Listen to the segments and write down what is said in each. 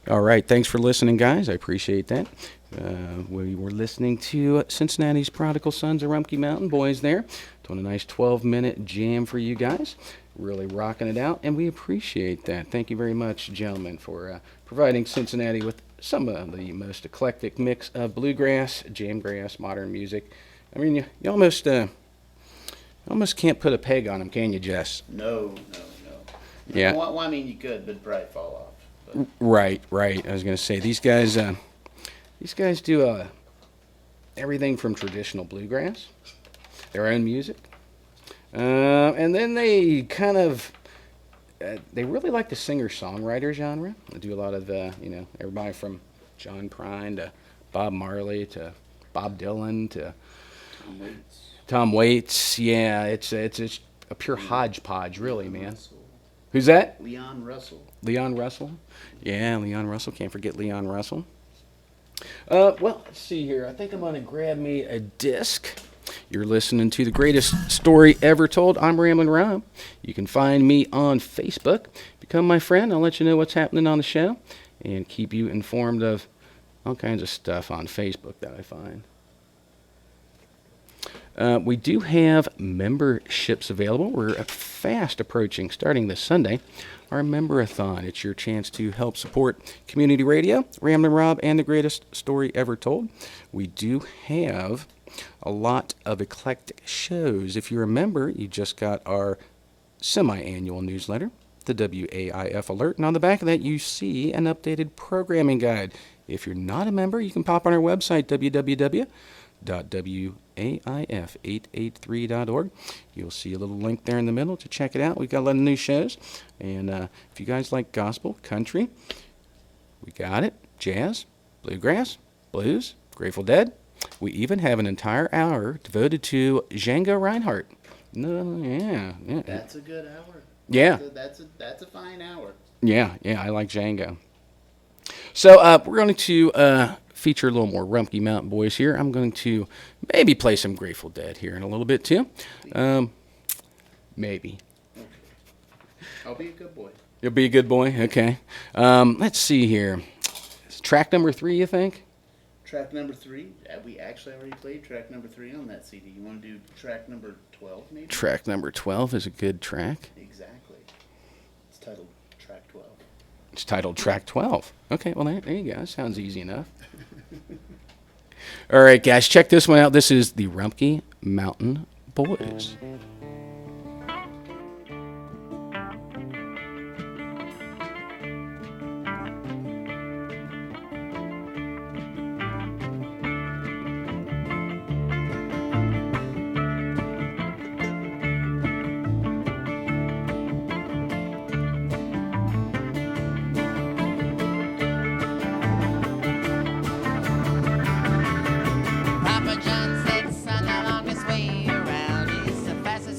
All right. Thanks for listening, guys. I appreciate that. We were listening to Cincinnati's Prodigal Sons of Rumpke Mountain Boys there. Doing a nice 12-minute jam for you guys. Really rocking it out, and we appreciate that. Thank you very much, gentlemen, for providing Cincinnati with some of the most eclectic mix of bluegrass, jamgrass, modern music. I mean, you almost can't put a peg on them, can you, Jess? No. Yeah. Well, I mean, you could, but it'd probably fall off. But. Right. I was gonna say these guys do everything from traditional bluegrass, their own music, and then they kind of they really like the singer-songwriter genre. They do a lot of everybody from John Prine to Bob Marley to Bob Dylan to Tom Waits. Yeah, it's a pure hodgepodge, really, man. Who's that? Leon Russell. Leon Russell? Yeah, Leon Russell. Can't forget Leon Russell. Well, let's see here. I think I'm going to grab me a disc. You're listening to The Greatest Story Ever Told. I'm Ramblin' Rob. You can find me on Facebook. Become my friend. I'll let you know what's happening on the show and keep you informed of all kinds of stuff on Facebook that I find. We do have memberships available. We're fast approaching, starting this Sunday, our Member-a-thon. It's your chance to help support community radio, Ramblin' Rob, and The Greatest Story Ever Told. We do have a lot of eclectic shows. If you're a member, you just got our semi-annual newsletter, the WAIF Alert, and on the back of that you see an updated programming guide. If you're not a member, you can pop on our website, www.waif883.org. You'll see a little link there in the middle to check it out. We've got a lot of new shows. And if you guys like gospel, country, we got it. Jazz, bluegrass, blues, Grateful Dead. We even have an entire hour devoted to Django Reinhardt. No, yeah. That's a good hour. Yeah. That's a fine hour. Yeah, I like Django. So we're going to feature a little more Rumpke Mountain Boys here. I'm going to maybe play some Grateful Dead here in a little bit too. Maybe. Okay. I'll be a good boy. You'll be a good boy? Okay. Let's see here. Is track number 3, you think? Track number 3. We actually already played track number 3 on that CD. You want to do track number 12 maybe? Track number 12 is a good track. Exactly. It's titled Track 12. It's titled Track 12. Okay, well, there you go. Sounds easy enough. All right, guys, check this one out. This is the Rumpke Mountain Boys. Papa John said, son, along his way around, he's the fastest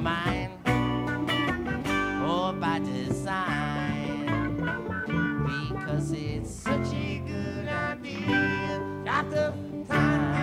mind or by design, because it's such a good idea. Got the time.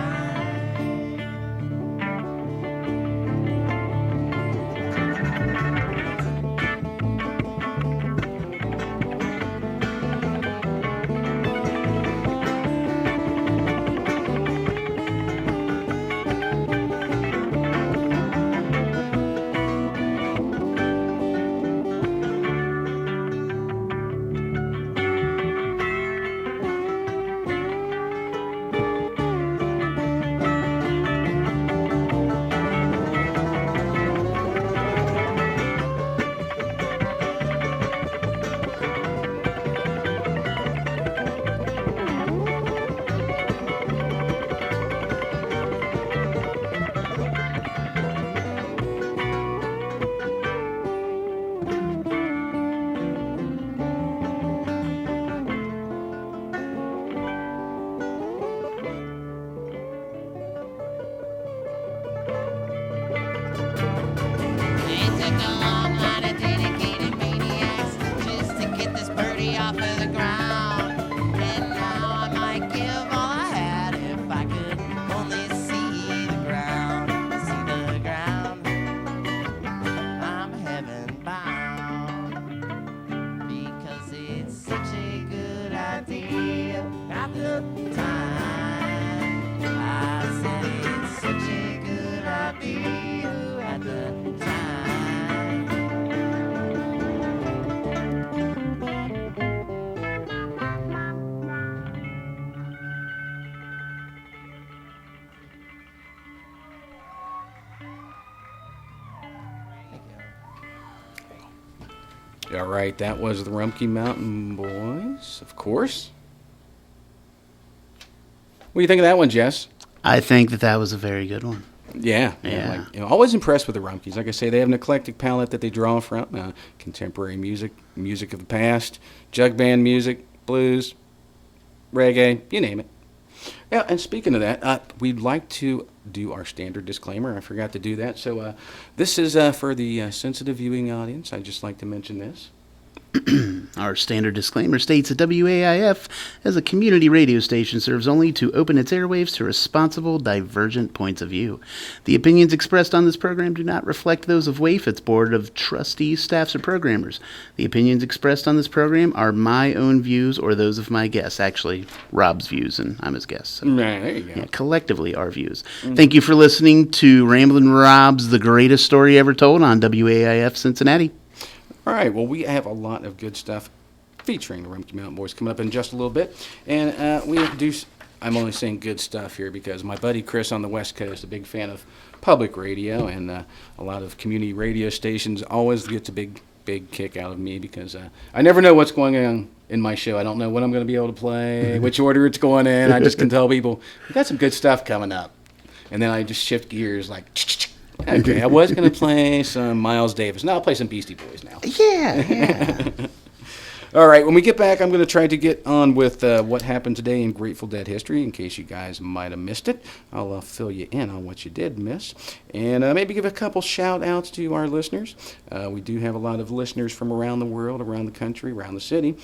It took a long line of dedicated maniacs just to get this birdie off of the ground. And now I might give all I had if I could only see the ground. See the ground. I'm heaven bound because it's such a good idea. Got the time. I said it's such a good idea at the time. All right, that was the Rumpke Mountain Boys, of course. What do you think of that one, Jess? I think that was a very good one. Yeah. Yeah. Like, always impressed with the Rumpkes. Like I say, they have an eclectic palette that they draw from. Contemporary music, music of the past, jug band music, blues, reggae, you name it. Yeah, and speaking of that, we'd like to do our standard disclaimer. I forgot to do that. So this is for the sensitive viewing audience. I'd just like to mention this. Our standard disclaimer states that WAIF, as a community radio station, serves only to open its airwaves to responsible, divergent points of view. The opinions expressed on this program do not reflect those of WAIF, its board of trustees, staffs, or programmers. The opinions expressed on this program are my own views or those of my guests. Actually, Rob's views, and I'm his guest. So, Right, there you go. yeah, collectively, our views. Thank you for listening to Ramblin' Rob's The Greatest Story Ever Told on WAIF Cincinnati. All right, well, we have a lot of good stuff featuring the Rumpke Mountain Boys coming up in just a little bit. And we introduce, I'm only saying good stuff here because my buddy Chris on the West Coast, a big fan of public radio and a lot of community radio stations, always gets a big kick out of me because I never know what's going on in my show. I don't know when I'm going to be able to play, which order it's going in. I just can tell people, we got some good stuff coming up. And then I just shift gears like, okay, I was going to play some Miles Davis. Now I'll play some Beastie Boys now. Yeah. All right, when we get back, I'm going to try to get on with what happened today in Grateful Dead history, in case you guys might have missed it. I'll fill you in on what you did miss, and maybe give a couple shout-outs to our listeners. We do have a lot of listeners from around the world, around the country, around the city.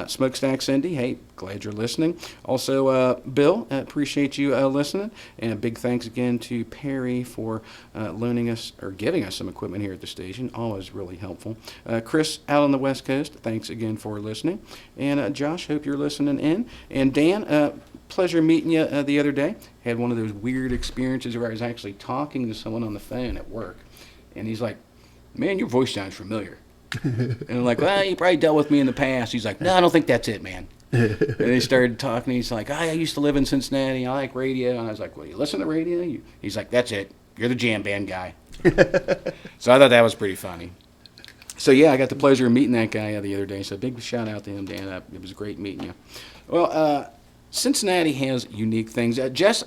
Smokestack Cindy, hey, glad you're listening. Also, Bill, appreciate you listening, and a big thanks again to Perry for loaning us or giving us some equipment here at the station. Always really helpful. Chris out on the West Coast, thanks again for listening. And Josh, hope you're listening in. And Dan, pleasure meeting you the other day. Had one of those weird experiences where I was actually talking to someone on the phone at work. And he's like, man, your voice sounds familiar. And I'm like, well, you probably dealt with me in the past. He's like, no, I don't think that's it, man. And he started talking. He's like, I used to live in Cincinnati. I like radio. And I was like, well, you listen to radio? He's like, that's it. You're the jam band guy. So I thought that was pretty funny. So, yeah, I got the pleasure of meeting that guy the other day. So big shout out to him, Dan. It was great meeting you. Well, Cincinnati has unique things. Jess,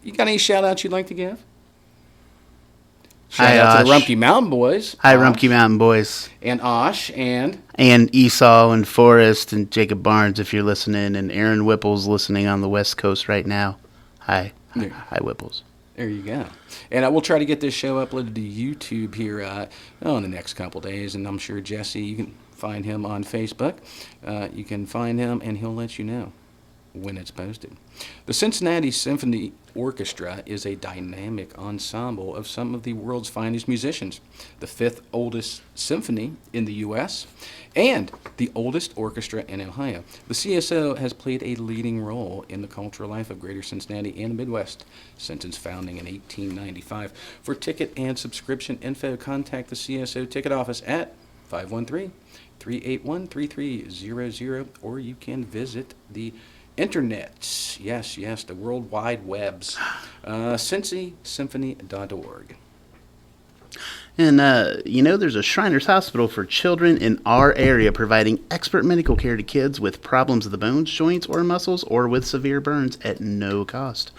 you got any shout outs you'd like to give? Shout out to the Rumpke Mountain Boys. Hi, Rumpke Mountain Boys. And Osh and Esau and Forrest and Jacob Barnes, if you're listening, and Aaron Whipple's listening on the West Coast right now. Hi. Yeah. Hi, Whipples. There you go. And I will try to get this show uploaded to YouTube here in the next couple days. And I'm sure Jesse, you can find him on Facebook. You can find him, and he'll let you know when it's posted. The Cincinnati Symphony Orchestra is a dynamic ensemble of some of the world's finest musicians, the fifth oldest symphony in the U.S., and the oldest orchestra in Ohio. The CSO has played a leading role in the cultural life of Greater Cincinnati and the Midwest since its founding in 1895. For ticket and subscription info, contact the CSO ticket office at 513-381-3300, or you can visit the internet. Yes, the World Wide Webs. CincySymphony.org. And, there's a Shriners Hospital for children in our area providing expert medical care to kids with problems of the bones, joints, or muscles, or with severe burns at no cost.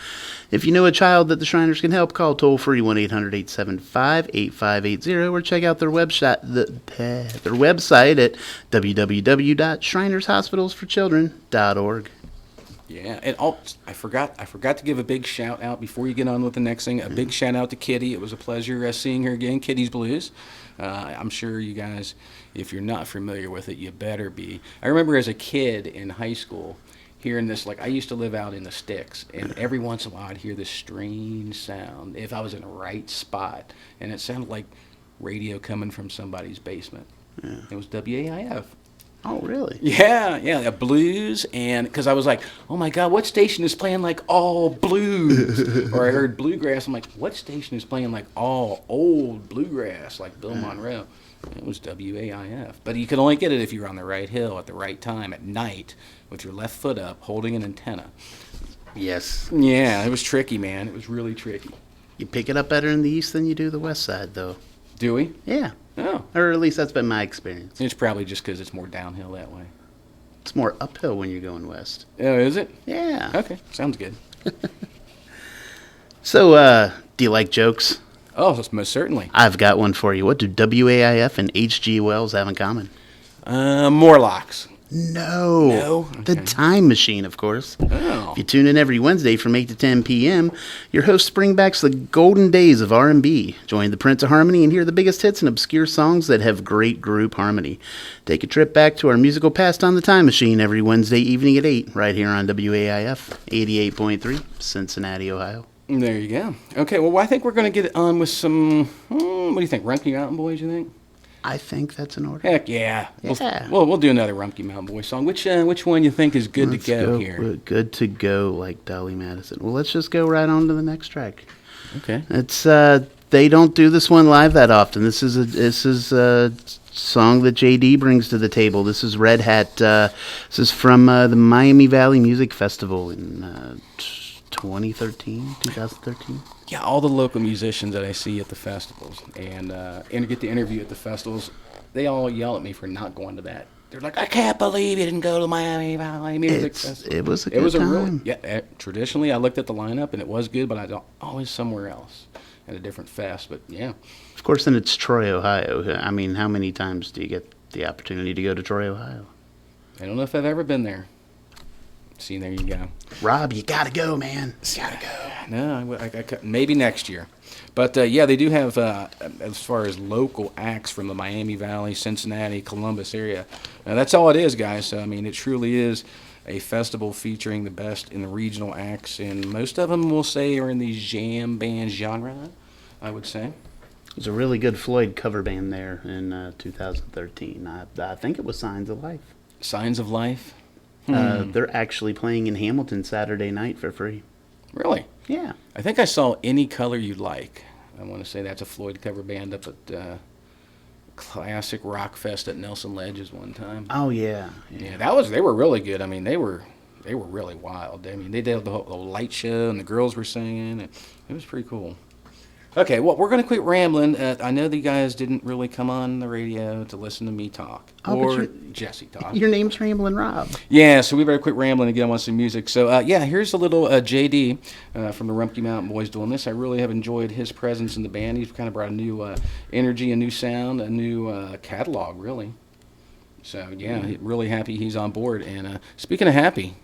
If you know a child that the Shriners can help, call toll-free 1-800-875-8580 or check out their website at www.shrinershospitalsforchildren.org. Yeah, and I forgot to give a big shout out before you get on with the next thing. A big shout out to Kitty. It was a pleasure seeing her again. Kitty's Blues. I'm sure you guys, if you're not familiar with it, you better be. I remember as a kid in high school hearing this. Like, I used to live out in the sticks, and every once in a while I'd hear this strange sound if I was in the right spot, and it sounded like radio coming from somebody's basement. Yeah. It was WAIF. Oh, really? Yeah, blues, and because I was like, oh my God, what station is playing like all blues? Or I heard bluegrass, I'm like, what station is playing like all old bluegrass, like Bill Monroe? It was WAIF. But you could only get it if you were on the right hill at the right time at night with your left foot up holding an antenna. Yes. Yeah, it was tricky, man. It was really tricky. You pick it up better in the east than you do the west side, though. Do we? Yeah. Oh. Or at least that's been my experience. It's probably just because it's more downhill that way. It's more uphill when you're going west. Oh, is it? Yeah. Okay, sounds good. So, do you like jokes? Oh, most certainly. I've got one for you. What do WAIF and H.G. Wells have in common? Morlocks. No. The Okay. Time Machine, of course. Oh. If you tune in every Wednesday from 8 to 10 p.m., your hosts bring back the golden days of R&B. Join the Prince of Harmony and hear the biggest hits and obscure songs that have great group harmony. Take a trip back to our musical past on the Time Machine every Wednesday evening at 8, right here on WAIF 88.3, Cincinnati, Ohio. There you go. Okay, well, I think we're going to get on with some, what do you think, Rumpke Mountain Boys, you think? I think that's in order. Heck yeah. Yeah. We'll do another Rumpke Mountain Boys song. Which one you think is good Let's to go here? Good to go, like Dolly Madison. Well, let's just go right on to the next track. Okay. It's they don't do this one live that often. This is a song that JD brings to the table. This is Red Hat. This is from the Miami Valley Music Festival in 2013. Yeah, all the local musicians that I see at the festivals and get to interview at the festivals, they all yell at me for not going to that. They're like, I can't believe you didn't go to Miami Valley Music Festival. It was a good time. Traditionally, I looked at the lineup and it was good, but I was always somewhere else at a different fest. But yeah. Of course, then it's Troy, Ohio. I mean, how many times do you get the opportunity to go to Troy, Ohio? I don't know if I've ever been there. See, there you go. Rob, you gotta go, man. Gotta go. No, maybe next year. But yeah, they do have, as far as local acts from the Miami Valley, Cincinnati, Columbus area. That's all it is, guys. So, I mean, it truly is a festival featuring the best in the regional acts, and most of them, we'll say, are in the jam band genre, I would say. There's a really good Floyd cover band there in 2013. I think it was Signs of Life. Signs of Life? They're actually playing in Hamilton Saturday night for free. Really? Yeah. I think I saw Any Color You Like. I want to say that's a Floyd cover band up at Classic Rock Fest at Nelson Ledges one time. Oh yeah. Yeah, they were really good. I mean, they were really wild. I mean, they did the whole light show and the girls were singing. And it was pretty cool. Okay, well, we're going to quit rambling. I know the guys didn't really come on the radio to listen to me talk or Jesse talk. Your name's Ramblin' Rob. Yeah, so we better quit rambling and get on with some music. So, yeah, here's a little JD from the Rumpke Mountain Boys doing this. I really have enjoyed his presence in the band. He's kind of brought a new energy, a new sound, a new catalog, really. So, yeah, really happy he's on board. And speaking of happy...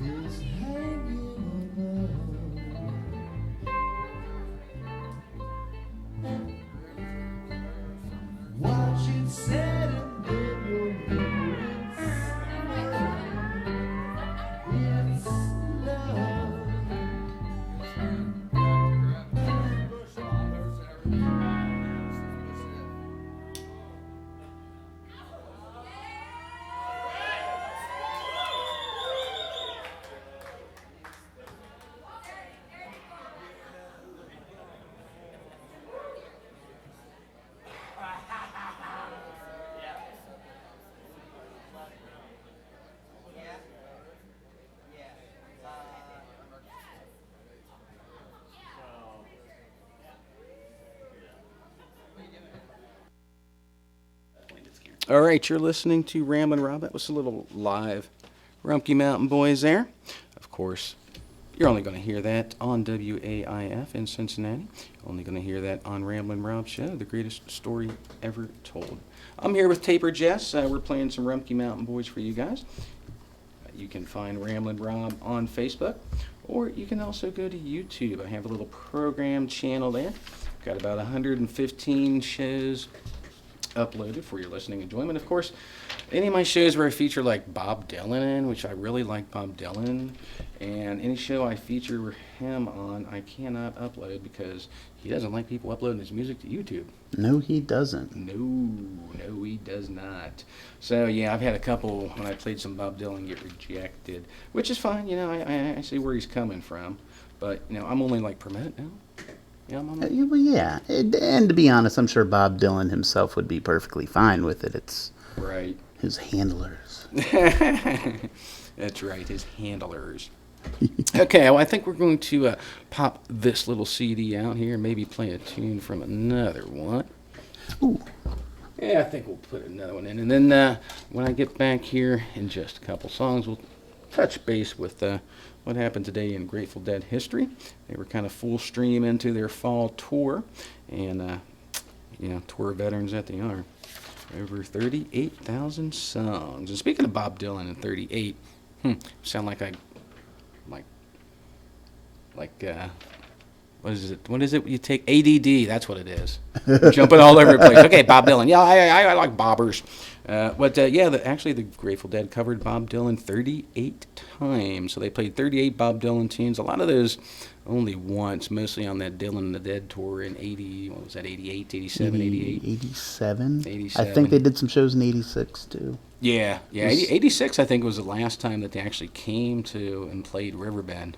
is All right, you're listening to Ramblin' Rob. That was a little live Rumpke Mountain Boys there. Of course, you're only going to hear that on WAIF in Cincinnati. You're only going to hear that on Ramblin' Rob Show, the greatest story ever told. I'm here with Taper Jess. We're playing some Rumpke Mountain Boys for you guys. You can find Ramblin' Rob on Facebook, or you can also go to YouTube. I have a little program channel there. Got about 115 shows uploaded for your listening enjoyment. Of course, any of my shows where I feature like Bob Dylan in, which I really like Bob Dylan, and any show I feature him on, I cannot upload because he doesn't like people uploading his music to YouTube. No, he doesn't. No, he does not. So yeah, I've had a couple when I played some Bob Dylan get rejected, which is fine. You know, I see where he's coming from, but you know, I'm only like promote now. Yeah, Well, yeah, and to be honest, I'm sure Bob Dylan himself would be perfectly fine with it. It's right. his handlers. That's right, his handlers. Okay, well, I think we're going to pop this little CD out here and maybe play a tune from another one. Ooh. Yeah, I think we'll put another one in. And then when I get back here in just a couple songs, we'll touch base with what happened today in Grateful Dead history. They were kind of full stream into their fall tour, and you know, tour veterans that they are. Over 38,000 songs. And speaking of Bob Dylan and 38, sound like I what is it? What is it? You take ADD. That's what it is. Jumping all over the place. Okay, Bob Dylan. Yeah, I like bobbers. Actually, the Grateful Dead covered Bob Dylan 38 times. So they played 38 Bob Dylan tunes. A lot of those only once, mostly on that Dylan and the Dead tour in 88, 87, 88? 87? 87. I think they did some shows in 86, too. Yeah. 86, I think, was the last time that they actually came to and played Riverbend.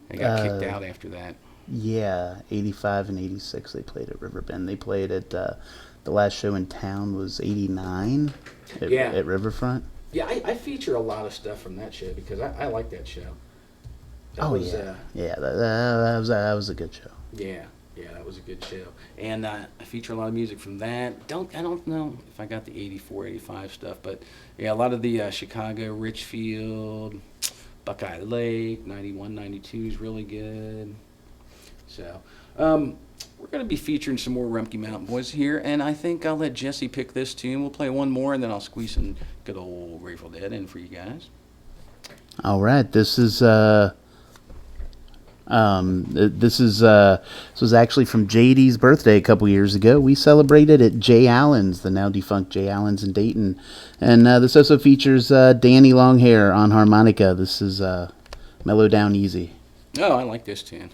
They got kicked out after that. Yeah, 85 and 86 they played at Riverbend. They played at, the last show in town was 89 at Riverfront. Yeah, I feature a lot of stuff from that show because I like that show. That was a good show. Yeah, that was a good show. And I feature a lot of music from that. I don't know if I got the 84, 85 stuff, but yeah, a lot of the Chicago, Richfield, Buckeye Lake, 91, 92 is really good. So, we're going to be featuring some more Rumpke Mountain Boys here, and I think I'll let Jesse pick this tune. We'll play one more, and then I'll squeeze some good old Grateful Dead in for you guys. All right, this was actually from JD's birthday a couple years ago. We celebrated at Jay Allen's, the now defunct Jay Allen's in Dayton, and this also features Danny Longhair on harmonica. This is Mellow Down Easy. Oh, I like this tune.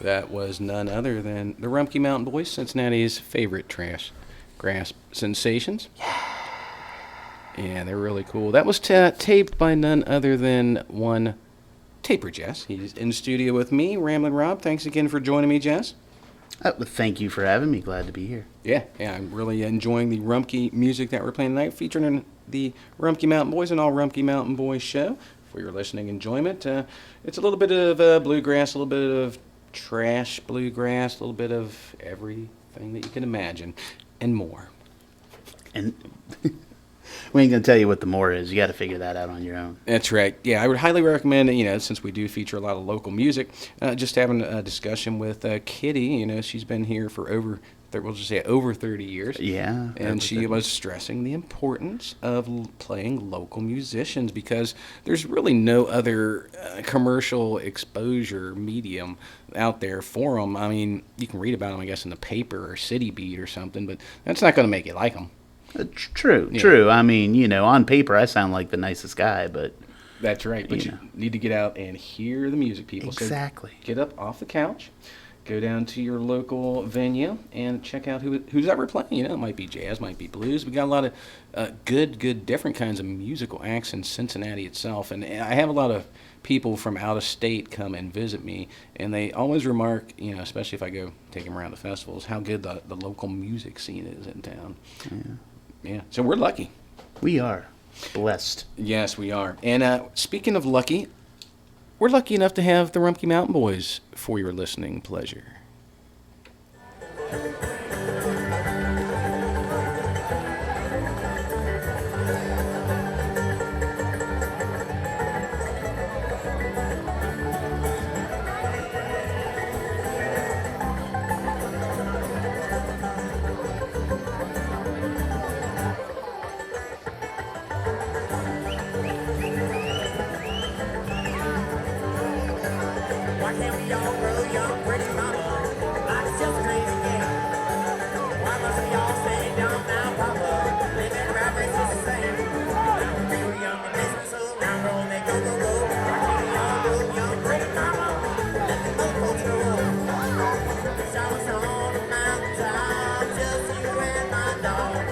That was none other than the Rumpke Mountain Boys, Cincinnati's favorite trash grass sensations. Yeah, they're really cool. That was taped by none other than one Taper Jess. He's in studio with me, Ramblin' Rob. Thanks again for joining me, Jess. Well, thank you for having me. Glad to be here. Yeah, I'm really enjoying the Rumpke music that we're playing tonight, featuring the Rumpke Mountain Boys and all Rumpke Mountain Boys show. For your listening enjoyment, it's a little bit of bluegrass, a little bit of trash bluegrass, a little bit of everything that you can imagine, and more. And we ain't going to tell you what the more is. You got to figure that out on your own. That's right. Yeah, I would highly recommend, since we do feature a lot of local music, just having a discussion with Kitty. She's been here for over 30 years. Yeah. And she was stressing the importance of playing local musicians because there's really no other commercial exposure medium out there for them. I mean, you can read about them, I guess, in the paper or City Beat or something, but that's not going to make you like them. True. I mean, on paper, I sound like the nicest guy, but... That's right, but you need to get out and hear the music, people. Exactly. So get up off the couch, go down to your local venue, and check out who's ever playing. It might be jazz, might be blues. We got a lot of good, different kinds of musical acts in Cincinnati itself, and I have a lot of people from out of state come and visit me, and they always remark, especially if I go take them around the festivals, how good the local music scene is in town. Yeah, so we're lucky. We are blessed. Yes, we are. And speaking of lucky, we're lucky enough to have the Rumpke Mountain Boys for your listening pleasure. Why can't we all grow young, pretty mama? Life's just a crazy game. Why must we all stay down now, papa? Living rap race is the same. Now we're real young and business, so round roll, they go. Why can't we all grow young, pretty mama? Let the old folks grow. Wish I was on the mountaintop, just you and my dog.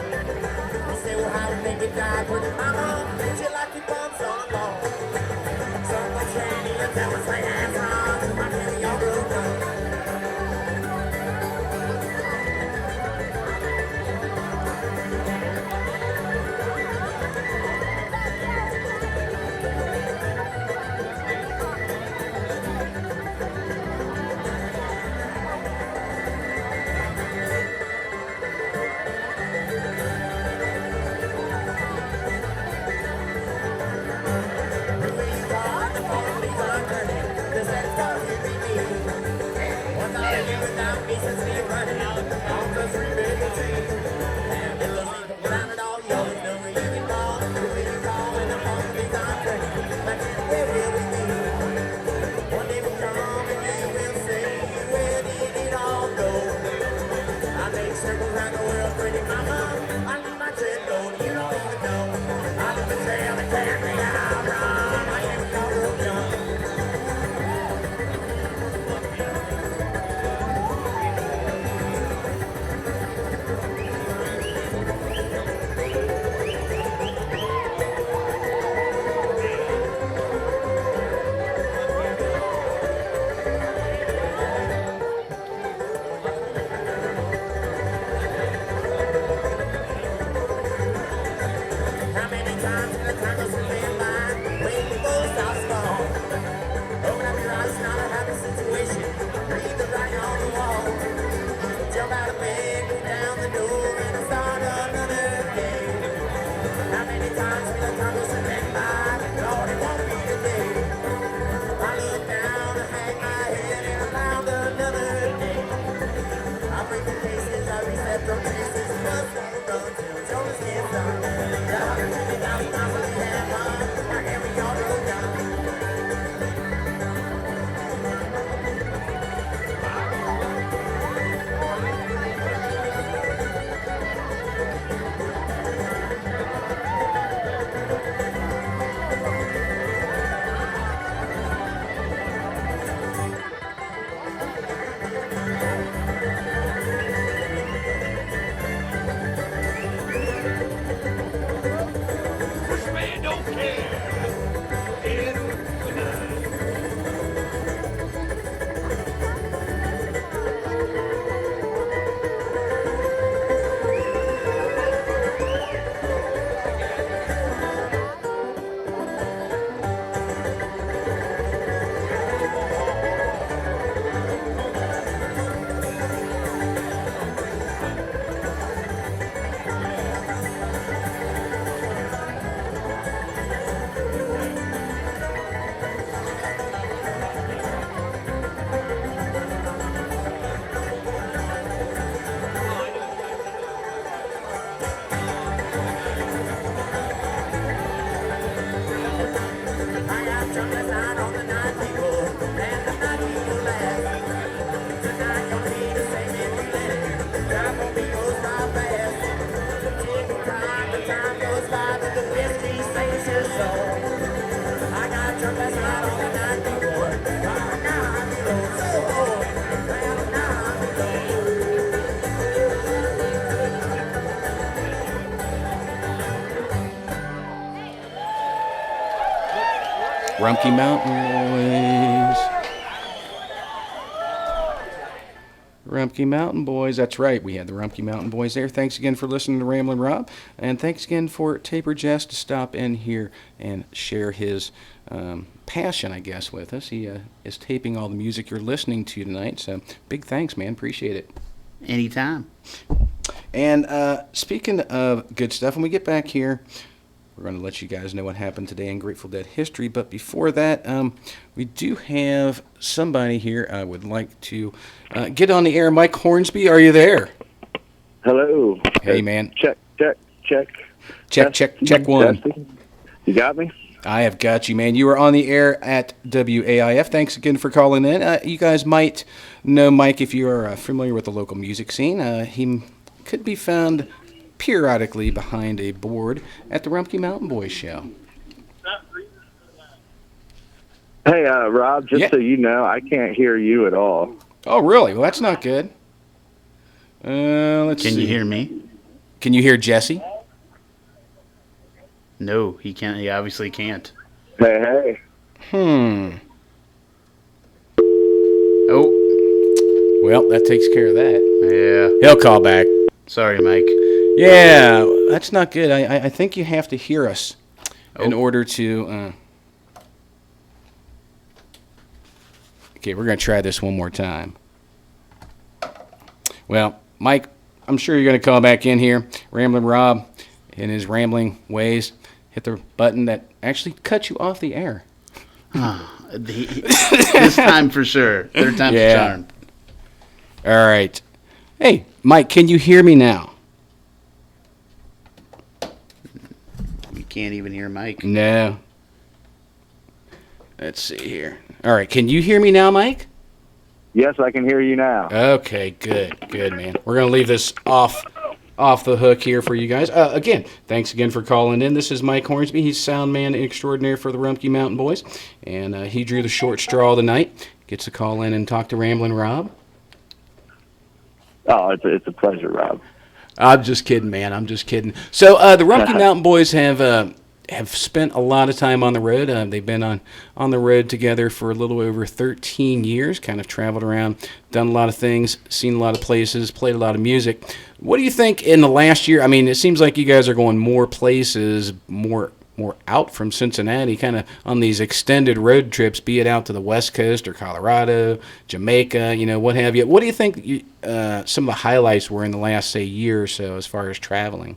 You say, well, how would they get died, pretty mama? Till I keep on so long. Someone train me up, that was my hands on. Why can't we all grow young? slide to the whiskey station soul. I got drunk last night on the night before. Right now I'm feeling so old. Well, now I'm feeling. Rumpke Mountain Boys. Rumpke Mountain Boys. That's right. We had the Rumpke Mountain Boys there. Thanks again for listening to Ramblin' Rob. And thanks again for Taper Jess to stop in here and share his passion, I guess, with us. He is taping all the music you're listening to tonight. So big thanks, man. Appreciate it. Anytime. And speaking of good stuff, when we get back here, we're going to let you guys know what happened today in Grateful Dead history. But before that, we do have somebody here I would like to get on the air. Mike Hornsby, are you there? Hello. Hey, man. Check. Check one. Testing. You got me? I have got you, man. You are on the air at WAIF. Thanks again for calling in. You guys might know Mike if you are familiar with the local music scene. He could be found periodically behind a board at the Rumpke Mountain Boys show. Hey, Rob, just Yeah. so you know, I can't hear you at all. Oh, really? Well, that's not good. Let's see. Can you hear me? Can you hear Jesse? No, he can't. He obviously can't. Hey. Oh, Well, that takes care of that. yeah. He'll call back. Sorry, Mike. Yeah, that's not good. I think you have to hear us in Oh. order to... Okay, we're going to try this one more time. Well, Mike, I'm sure you're going to call back in here. Ramblin' Rob, in his rambling ways, hit the button that actually cut you off the air. This time for sure. Third time's Yeah. the charm. All right. Hey, Mike, can you hear me now? You can't even hear Mike. No. Let's see here. All right, can you hear me now, Mike? Yes, I can hear you now. Okay, good, man. We're going to leave this off the hook here for you guys. Again, thanks again for calling in. This is Mike Hornsby. He's sound man extraordinaire for the Rumpke Mountain Boys, and he drew the short straw tonight. Gets to call in and talk to Ramblin' Rob. Oh, it's a pleasure, Rob. I'm just kidding, man. I'm just kidding. So the Rumpke Mountain Boys have spent a lot of time on the road. They've been on the road together for a little over 13 years, kind of traveled around, done a lot of things, seen a lot of places, played a lot of music. What do you think in the last year? I mean, it seems like you guys are going more places, more out from Cincinnati, kind of on these extended road trips, be it out to the West Coast or Colorado, Jamaica, what have you. What do you think some of the highlights were in the last, say, year or so as far as traveling?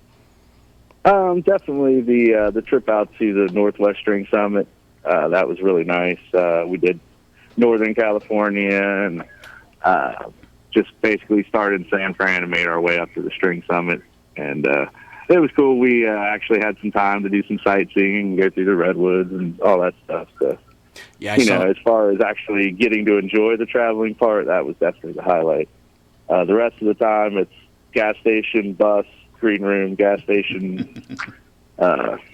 Definitely the trip out to the Northwest String Summit. That was really nice. We did Northern California and just basically started in San Fran and made our way up to the String Summit. And it was cool. We actually had some time to do some sightseeing and go through the redwoods and all that stuff. So, Yeah, I saw. as far as actually getting to enjoy the traveling part, that was definitely the highlight. The rest of the time, it's gas station, bus, green room, gas station,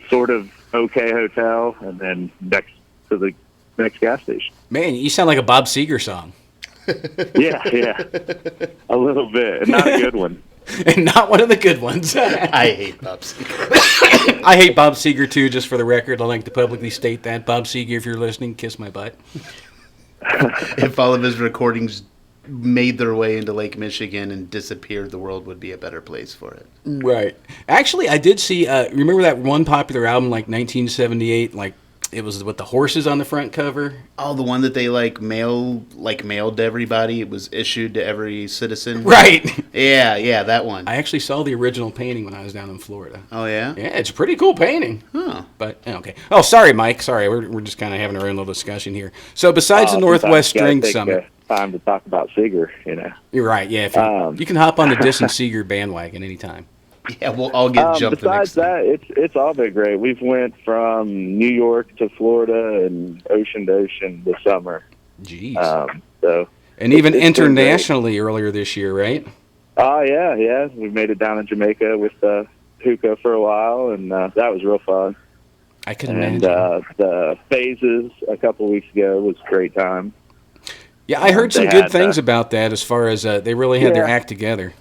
sort of okay hotel, and then next to the next gas station. Man, you sound like a Bob Seger song. Yeah, a little bit, and not a good one. And not one of the good ones. I hate Bob Seger. I hate Bob Seger, too, just for the record. I'd like to publicly state that. Bob Seger, if you're listening, kiss my butt. If all of his recordings made their way into Lake Michigan and disappeared, the world would be a better place for it. Right. Actually, I did see, remember that one popular album, like 1978, like it was with the horses on the front cover? Oh, the one that they mailed to everybody. It was issued to every citizen. Right. Yeah, that one. I actually saw the original painting when I was down in Florida. Oh yeah. Yeah, it's a pretty cool painting. Huh. But, okay. Oh, sorry, Mike. Sorry, we're just kind of having our own little discussion here. So besides the Northwest Sometimes String you gotta take, Summit. time to talk about Seeger, You're right, yeah. If you can hop on the Dis and Seeger bandwagon anytime. Yeah, we'll all get jumped the next Besides time. that, it's all been great. We've went from New York to Florida and ocean to ocean this summer. Jeez. So and even it's been internationally earlier this year, right? Oh, yeah. We made it down in Jamaica with hookah for a while, and that was real fun. I can And imagine. the phases a couple weeks ago was a great time. Yeah, I heard some they good had, things about that as far as they really had their Yeah. act together.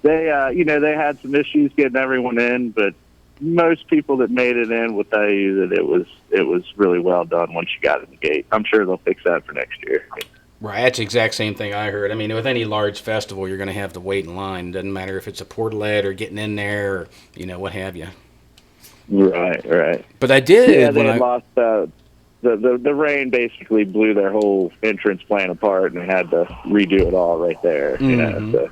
They, they had some issues getting everyone in, but most people that made it in will tell you that it was really well done once you got in the gate. I'm sure they'll fix that for next year. Right, that's the exact same thing I heard. I mean, with any large festival, you're going to have to wait in line. Doesn't matter if it's a portalet or getting in there or, what have you. Right. But I did Yeah, they when had I... lost the rain basically blew their whole entrance plan apart, and they had to redo it all right there. Mhm. So.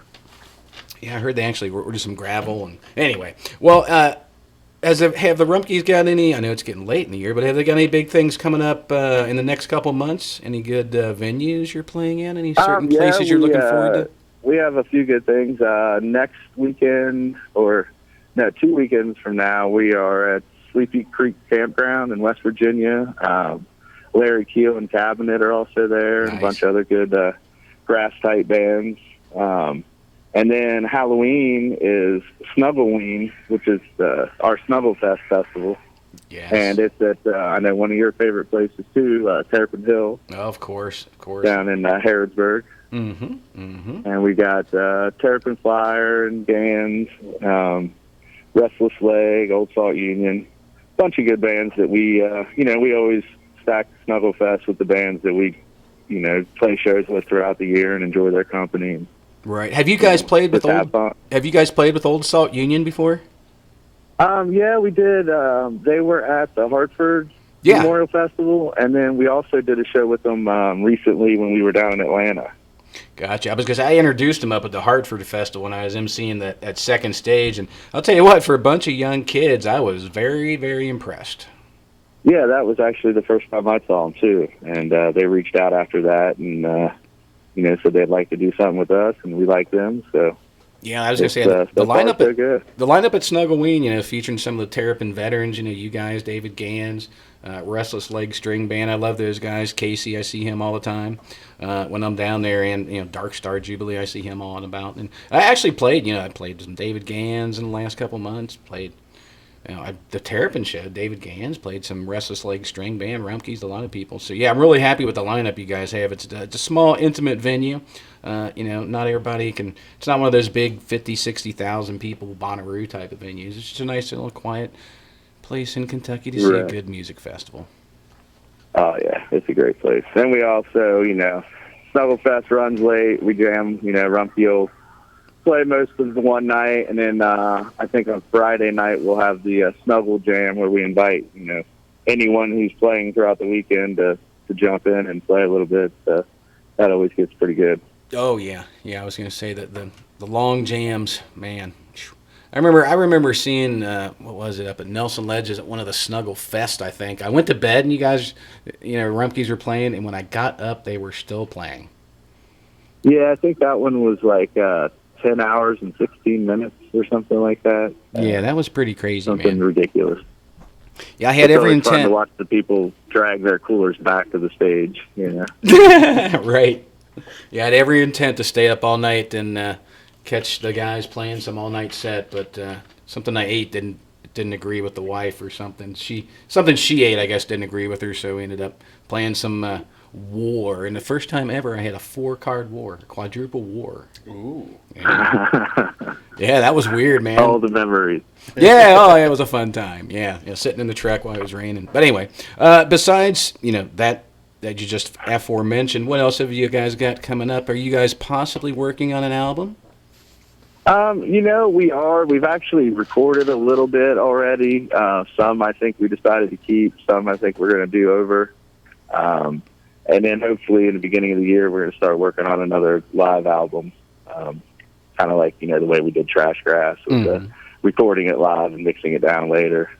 Yeah, I heard they actually were some gravel. And anyway, well, have the Rumpkes got any? I know it's getting late in the year, but have they got any big things coming up in the next couple months? Any good venues you're playing in? Any certain Yeah, places you're looking forward to? We have a few good things. Next weekend, 2 weekends from now, we are at Sleepy Creek Campground in West Virginia. Larry Keel and Cabinet are also there, and a Nice. bunch of other good grass-type bands. And then Halloween is Snugglewein, which is our Snugglefest festival. Yes. And it's at, I know, one of your favorite places, too, Terrapin Hill, Of course. down in Harrodsburg. Mm-hmm. And we got Terrapin Flyer and Gans, Restless Leg, Old Salt Union, bunch of good bands that we always stack Snugglefest with the bands that we, play shows with throughout the year and enjoy their company. Right. Have you guys played with Just have fun. Have you guys played with Old Salt Union before? Yeah, we did. They were at the Hartford Yeah. Memorial Festival, and then we also did a show with them recently when we were down in Atlanta. Gotcha. I introduced him up at the Hartford Festival when I was emceeing that second stage, and I'll tell you what, for a bunch of young kids, I was very, very impressed. Yeah, that was actually the first time I saw them, too. And they reached out after that and, said they'd like to do something with us, and we like them. So Yeah, I was going to say, the so far, lineup so at good. the lineup at Snugglewein, featuring some of the Terrapin veterans, you guys, David Gans, Restless Leg String Band. I love those guys. Casey, I see him all the time when I'm down there, and Dark Star Jubilee, I see him all about. And I actually played, I played some David Gans in the last couple months. Played, the Terrapin show. David Gans played some Restless Leg String Band, Rumpkes, a lot of people. So yeah, I'm really happy with the lineup you guys have. It's a small, intimate venue. Not everybody can. It's not one of those big 50, 60,000 people Bonnaroo type of venues. It's just a nice little quiet place in Kentucky to see a Right. good music festival. Oh, yeah, it's a great place. Then we also, Snugglefest runs late. We jam, Rumpke will play most of the one night, and then I think on Friday night we'll have the Snuggle Jam where we invite, anyone who's playing throughout the weekend to jump in and play a little bit. So that always gets pretty good. Oh yeah. I was going to say that the long jams, man. I remember seeing what was it up at Nelson Ledges at one of the Snuggle Fest. I think I went to bed and you guys, Rumpkes were playing, and when I got up, they were still playing. Yeah, I think that one was like 10 hours and 16 minutes or something like that. Yeah, that was pretty crazy, Something man. ridiculous. Yeah, I had It's every always fun to intent. watch the people drag their coolers back to the stage. Right. Yeah, I had every intent to stay up all night and catch the guys playing some all night set, but something I ate didn't agree with the wife or something. Something she ate, I guess, didn't agree with her, so we ended up playing some war. And the first time ever, I had a 4-card war, a quadruple war. Ooh. Yeah, that was weird, man. All the memories. Yeah, it was a fun time. Yeah, sitting in the truck while it was raining. But anyway, besides that you just aforementioned, what else have you guys got coming up? Are you guys possibly working on an album? We are. We've actually recorded a little bit already. Some I think we decided to keep. Some I think we're going to do over. And then hopefully in the beginning of the year, we're going to start working on another live album. Kind of like, the way we did Trash Grass with recording it live and mixing it down later.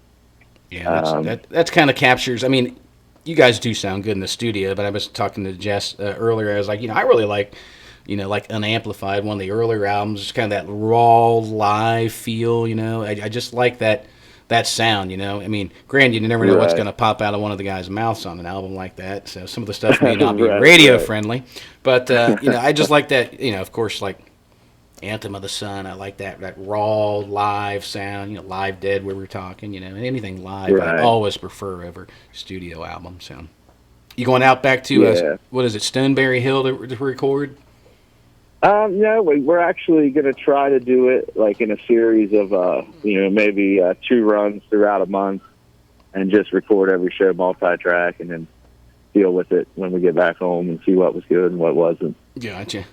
Yeah, that's kind of captures. I mean, you guys do sound good in the studio, but I was talking to Jess earlier. I was like, I really like, like Unamplified, one of the earlier albums, just kind of that raw live feel. I just like that sound. I mean, granted, you never know what's Right. going to pop out of one of the guys' mouths on an album like that. So some of the stuff may not be Right, radio right. friendly, but I just like that. Of course, like Anthem of the Sun. I like that raw live sound. Live Dead where we're talking. Anything live I Right. always prefer over studio album sound. You going out back to Yeah. what is it, Stoneberry Hill to record? No, we're actually going to try to do it like in a series of, maybe 2 runs throughout a month, and just record every show multi-track, and then deal with it when we get back home and see what was good and what wasn't. Gotcha.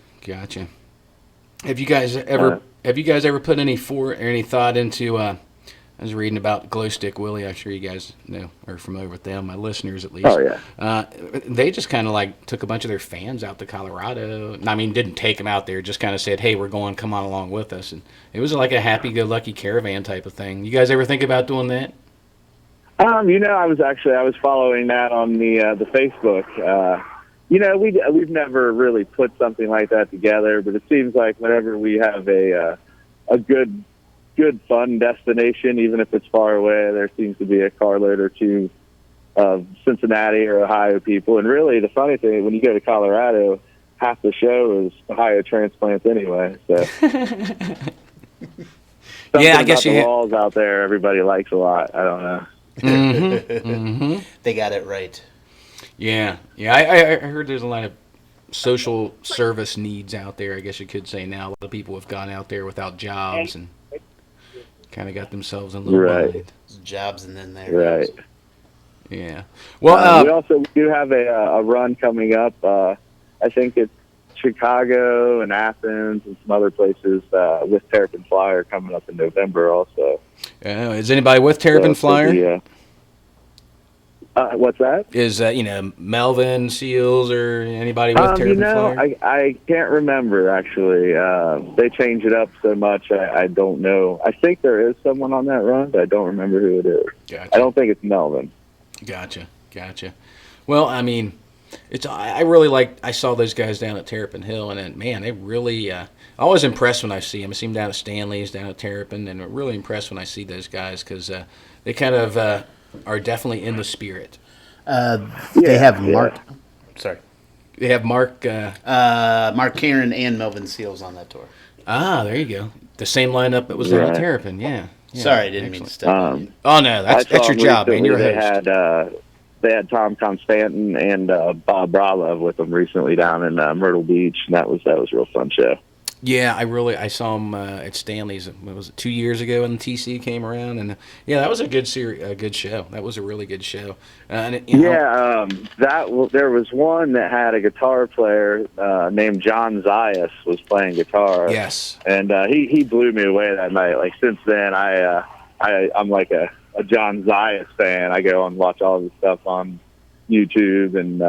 Have you guys ever put any thought into? I was reading about Glow Stick Willie. I'm sure you guys know or are familiar with them. My listeners, at least. Oh, yeah. They just kind of like took a bunch of their fans out to Colorado. I mean, didn't take them out there. Just kind of said, "Hey, we're going. Come on along with us." And it was like a happy-go-lucky caravan type of thing. You guys ever think about doing that? I was following that on the Facebook. We've never really put something like that together, but it seems like whenever we have a good fun destination, even if it's far away, there seems to be a carload or two of Cincinnati or Ohio people. And really, the funny thing, when you go to Colorado, half the show is Ohio transplants anyway. So Yeah, I guess the walls out there everybody likes a lot. I don't know. They got it right. Yeah. I heard there's a lot of social service needs out there. I guess you could say now a lot of people have gone out there without jobs and kind of got themselves in a little Right. bind. Jobs and then there. Right. Yeah. Well, we also do have a run coming up. I think it's Chicago and Athens and some other places with Terrapin Flyer coming up in November also. is anybody with Terrapin Flyer? What's that? Is Melvin Seals or anybody with Terrapin Flyer? I can't remember actually. They change it up so much. I don't know. I think there is someone on that run, but I don't remember who it is. Gotcha. I don't think it's Melvin. Gotcha. Well, I mean, I really I saw those guys down at Terrapin Hill, and then, man, they really. I always impressed when I see them. I see them down at Stanley's, down at Terrapin, and I'm really impressed when I see those guys because they kind of are definitely in the spirit. They have Mark. Sorry. They have Mark. Mark Karen and Melvin Seals on that tour. There you go. The same lineup that was down at Right. Terrapin. Yeah. Sorry, I didn't mean to step on you. Oh no, that's I saw your them job, man. recently. You're a host. They had Tom Constantin and Bob Bralov with them recently down in Myrtle Beach, and that was a real fun show. Yeah, I saw him at Stanley's. What was it, 2 years ago? When the TC came around, and yeah, that was a good good show. That was a really good show. There was one that had a guitar player named John Zayas was playing guitar. Yes. And he blew me away that night. Like since then, I'm like a John Zayas fan. I go and watch all his stuff on YouTube and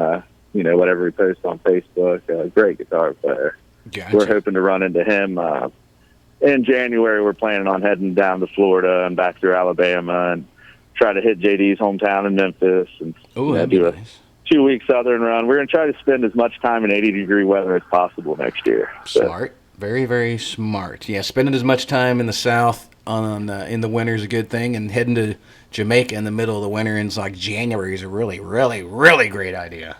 whatever he posts on Facebook. Great guitar player. Gotcha. We're hoping to run into him in January. We're planning on heading down to Florida and back through Alabama and try to hit JD's hometown in Memphis and That'd be do a nice. 2-week southern run. We're going to try to spend as much time in 80-degree weather as possible next year. So, Smart. Very, very smart. Yeah, spending as much time in the South in the winter is a good thing, and heading to Jamaica in the middle of the winter in like January is a really, really, really great idea.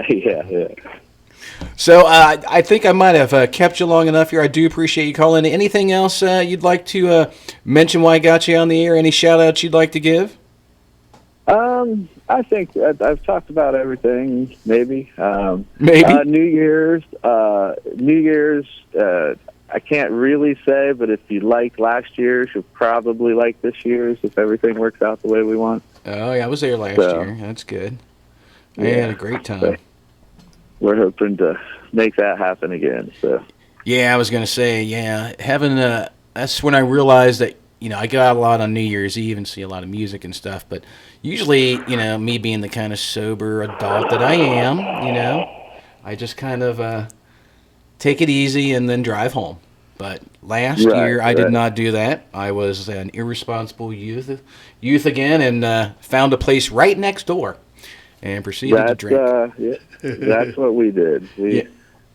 yeah. So I think I might have kept you long enough here. I do appreciate you calling. Anything else you'd like to mention while I got you on the air? Any shout-outs you'd like to give? I think I've talked about everything, maybe. Maybe. New Year's, I can't really say, but if you liked last year's, you'll probably like this year's if everything works out the way we want. Oh, yeah, I was there last year. That's good. I had a great time. So we're hoping to make that happen again. So. Yeah, I was going to say, having that's when I realized that, I go out a lot on New Year's Eve and see a lot of music and stuff, but usually, me being the kind of sober adult that I am, I just kind of take it easy and then drive home. But last year, I did not do that. I was an irresponsible youth again and found a place right next door and proceeded to drink. That's what we did.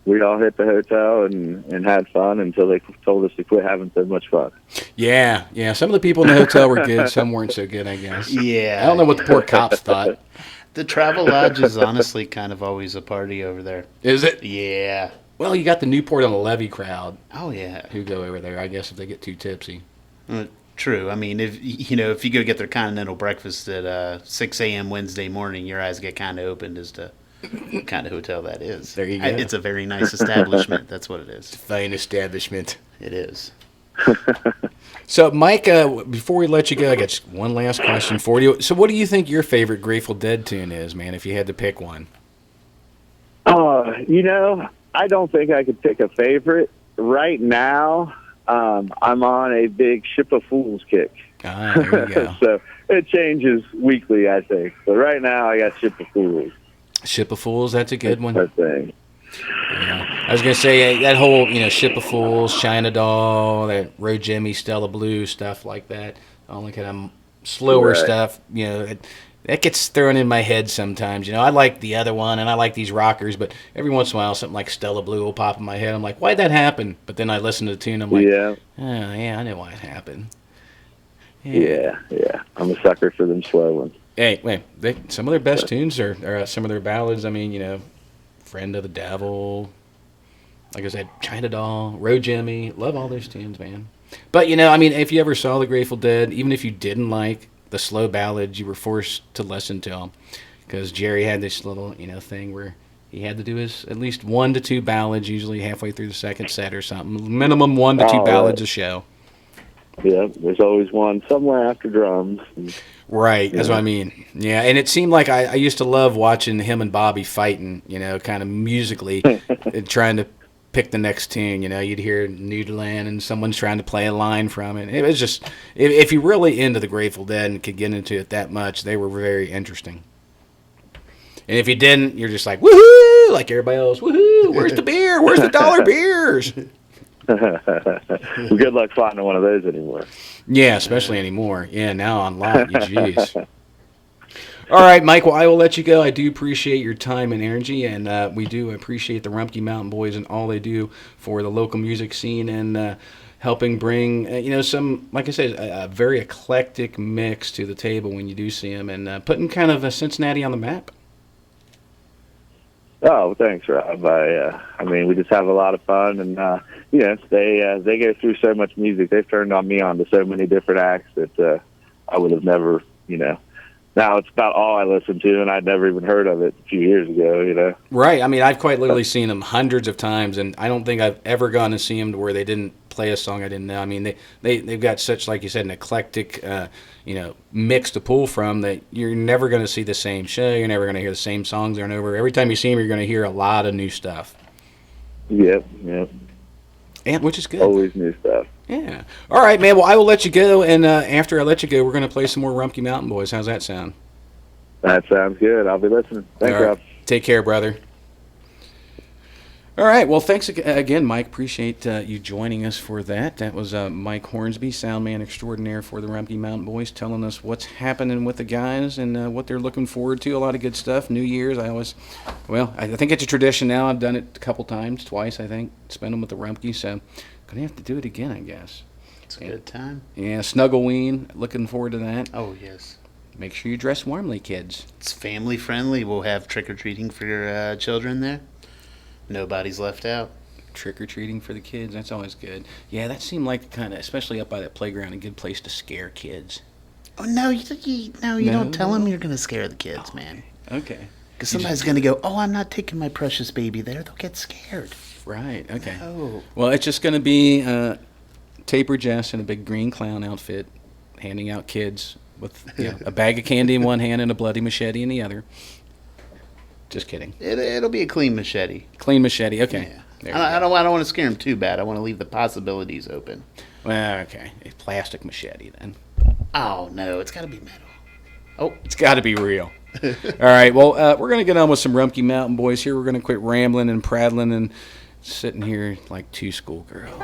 We all hit the hotel and had fun until they told us to quit having so much fun. Yeah. Some of the people in the hotel were good. Some weren't so good, I guess. Yeah. I don't know what the poor cops thought. The Travel Lodge is honestly kind of always a party over there. Is it? Yeah. Well, you got the Newport on the Levee crowd Oh yeah. who go over there, I guess, if they get too tipsy. True. I mean, if you go get their continental breakfast at 6 a.m. Wednesday morning, your eyes get kind of opened as to what kind of hotel that is. There you go. It's a very nice establishment. That's what it is. Fine establishment. It is. So, Mike, before we let you go, I got just one last question for you. So, what do you think your favorite Grateful Dead tune is, man, if you had to pick one? I don't think I could pick a favorite. Right now, I'm on a big Ship of Fools kick. Ah, there you go. So it changes weekly, I think. But right now, I got Ship of Fools. Ship of Fools, that's a good one. That thing. Yeah. I was going to say, that whole, Ship of Fools, China Doll, that Road Jimmy, Stella Blue, stuff like that. All the kind of slower Right. stuff, that gets thrown in my head sometimes. I like the other one, and I like these rockers, but every once in a while, something like Stella Blue will pop in my head. I'm like, why'd that happen? But then I listen to the tune, I'm like, Yeah. oh, yeah, I know why it happened. Yeah. I'm a sucker for them slow ones. Hey, wait, some of their best tunes are some of their ballads. I mean, Friend of the Devil, like I said, China Doll, Road Jimmy, love all those tunes, man. But, if you ever saw the Grateful Dead, even if you didn't like the slow ballads, you were forced to listen to them. Because Jerry had this little, thing where he had to do his at least 1 to 2 ballads, usually halfway through the second set or something. Minimum 1 to 2 ballads a show. Yeah, there's always one somewhere after drums. Right, that's what I mean. Yeah, and it seemed like I used to love watching him and Bobby fighting, kind of musically, and trying to pick the next tune. You'd hear Noodland and someone's trying to play a line from it. It was just, if you're really into the Grateful Dead and could get into it that much, they were very interesting. And if you didn't, you're just like, woohoo, like everybody else, woohoo, where's the beer? Where's the dollar beers? Well, good luck finding one of those anymore. Yeah, especially anymore. Yeah, now on lock, jeez. All right, Mike, well, I will let you go. I do appreciate your time and energy, and we do appreciate the Rumpke Mountain Boys and all they do for the local music scene and helping bring, some, like I said, a very eclectic mix to the table when you do see them and putting kind of Cincinnati on the map. Oh, thanks, Rob. I mean, we just have a lot of fun, and they go through so much music. They've turned me on to so many different acts that I would have never, Now it's about all I listen to, and I'd never even heard of it a few years ago. Right. I mean, I've quite literally seen them hundreds of times, and I don't think I've ever gone to see them to where they didn't play a song I didn't know. I mean, they've got such, like you said, an eclectic, mix to pull from that you're never going to see the same show. You're never going to hear the same songs over and over. Every time you see them, you're going to hear a lot of new stuff. Yep. And which is good. Always new stuff. Yeah. All right, man. Well, I will let you go, and after I let you go, we're going to play some more Rumpke Mountain Boys. How's that sound? That sounds good. I'll be listening. Thanks, All right. Rob. Take care, brother. All right. Well, thanks again, Mike. Appreciate you joining us for that. That was Mike Hornsby, sound man extraordinaire for the Rumpke Mountain Boys, telling us what's happening with the guys and what they're looking forward to. A lot of good stuff. New Year's, I think it's a tradition now. I've done it a couple times, twice, I think. Spend them with the Rumpke, so going to have to do it again, I guess. It's a good time. Yeah, Snuggleween. Looking forward to that. Oh, yes. Make sure you dress warmly, kids. It's family friendly. We'll have trick-or-treating for your children there. Nobody's left out. Trick-or-treating for the kids. That's always good. Yeah, that seemed like kind of, especially up by that playground, a good place to scare kids. Oh, no, you don't tell them you're going to scare the kids, man. Okay. Because somebody's going to go, oh, I'm not taking my precious baby there. They'll get scared. Right, okay. Oh. Well, it's just going to be Taper Jess in a big green clown outfit handing out kids with a bag of candy in one hand and a bloody machete in the other. Just kidding. It'll be a clean machete. Clean machete, okay. Yeah. I don't want to scare them too bad. I want to leave the possibilities open. Well, okay. A plastic machete then. Oh, no, it's got to be metal. Oh, It's got to be real. All right, well, we're going to get on with some Rumpke Mountain Boys here. We're going to quit rambling and prattling and sitting here like two schoolgirls.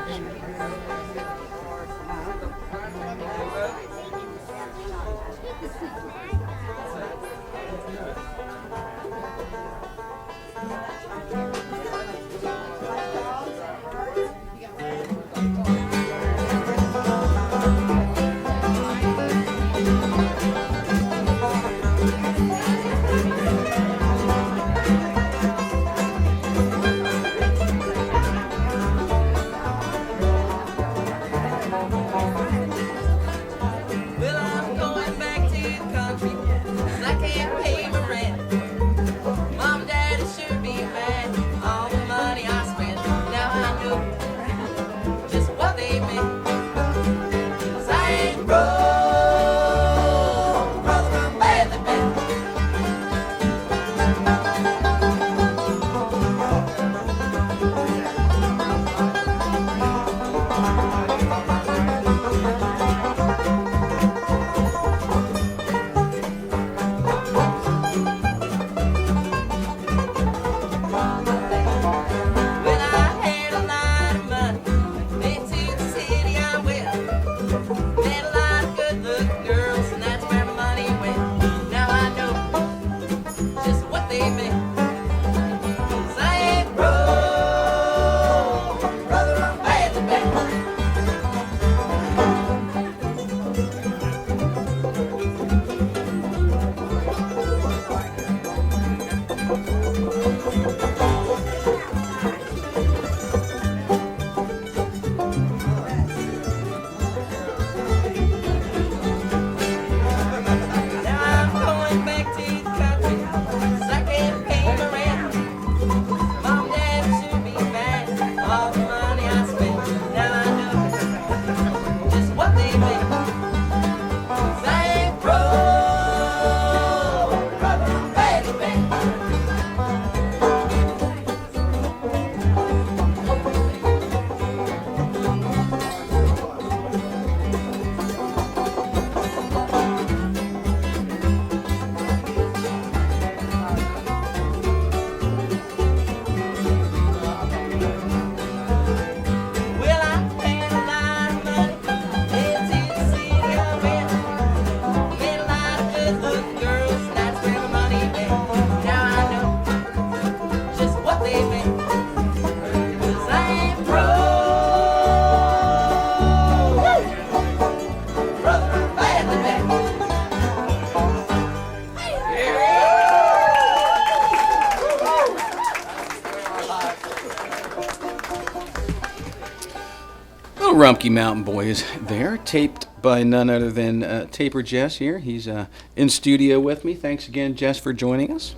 Rumpke Mountain Boys there, taped by none other than Taper Jess here. He's in studio with me. Thanks again, Jess, for joining us.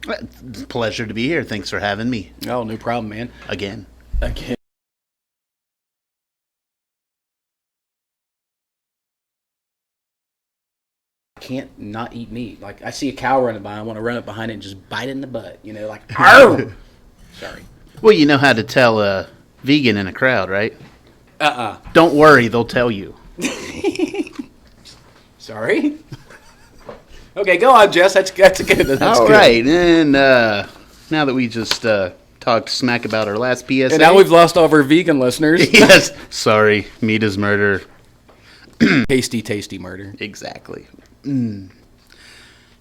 It's a pleasure to be here. Thanks for having me. Oh, no problem, man. Again. Can't not eat meat. Like, I see a cow running by, I want to run up behind it and just bite it in the butt. You know, like, arr! Sorry. Well, you know how to tell a vegan in a crowd, right? Don't worry, they'll tell you. Sorry? Okay, go on, Jess. That's good. That's All good. right, and now that we just talked smack about our last PSA. And now we've lost all of our vegan listeners. Yes. Sorry, meat is murder. Tasty murder. Exactly.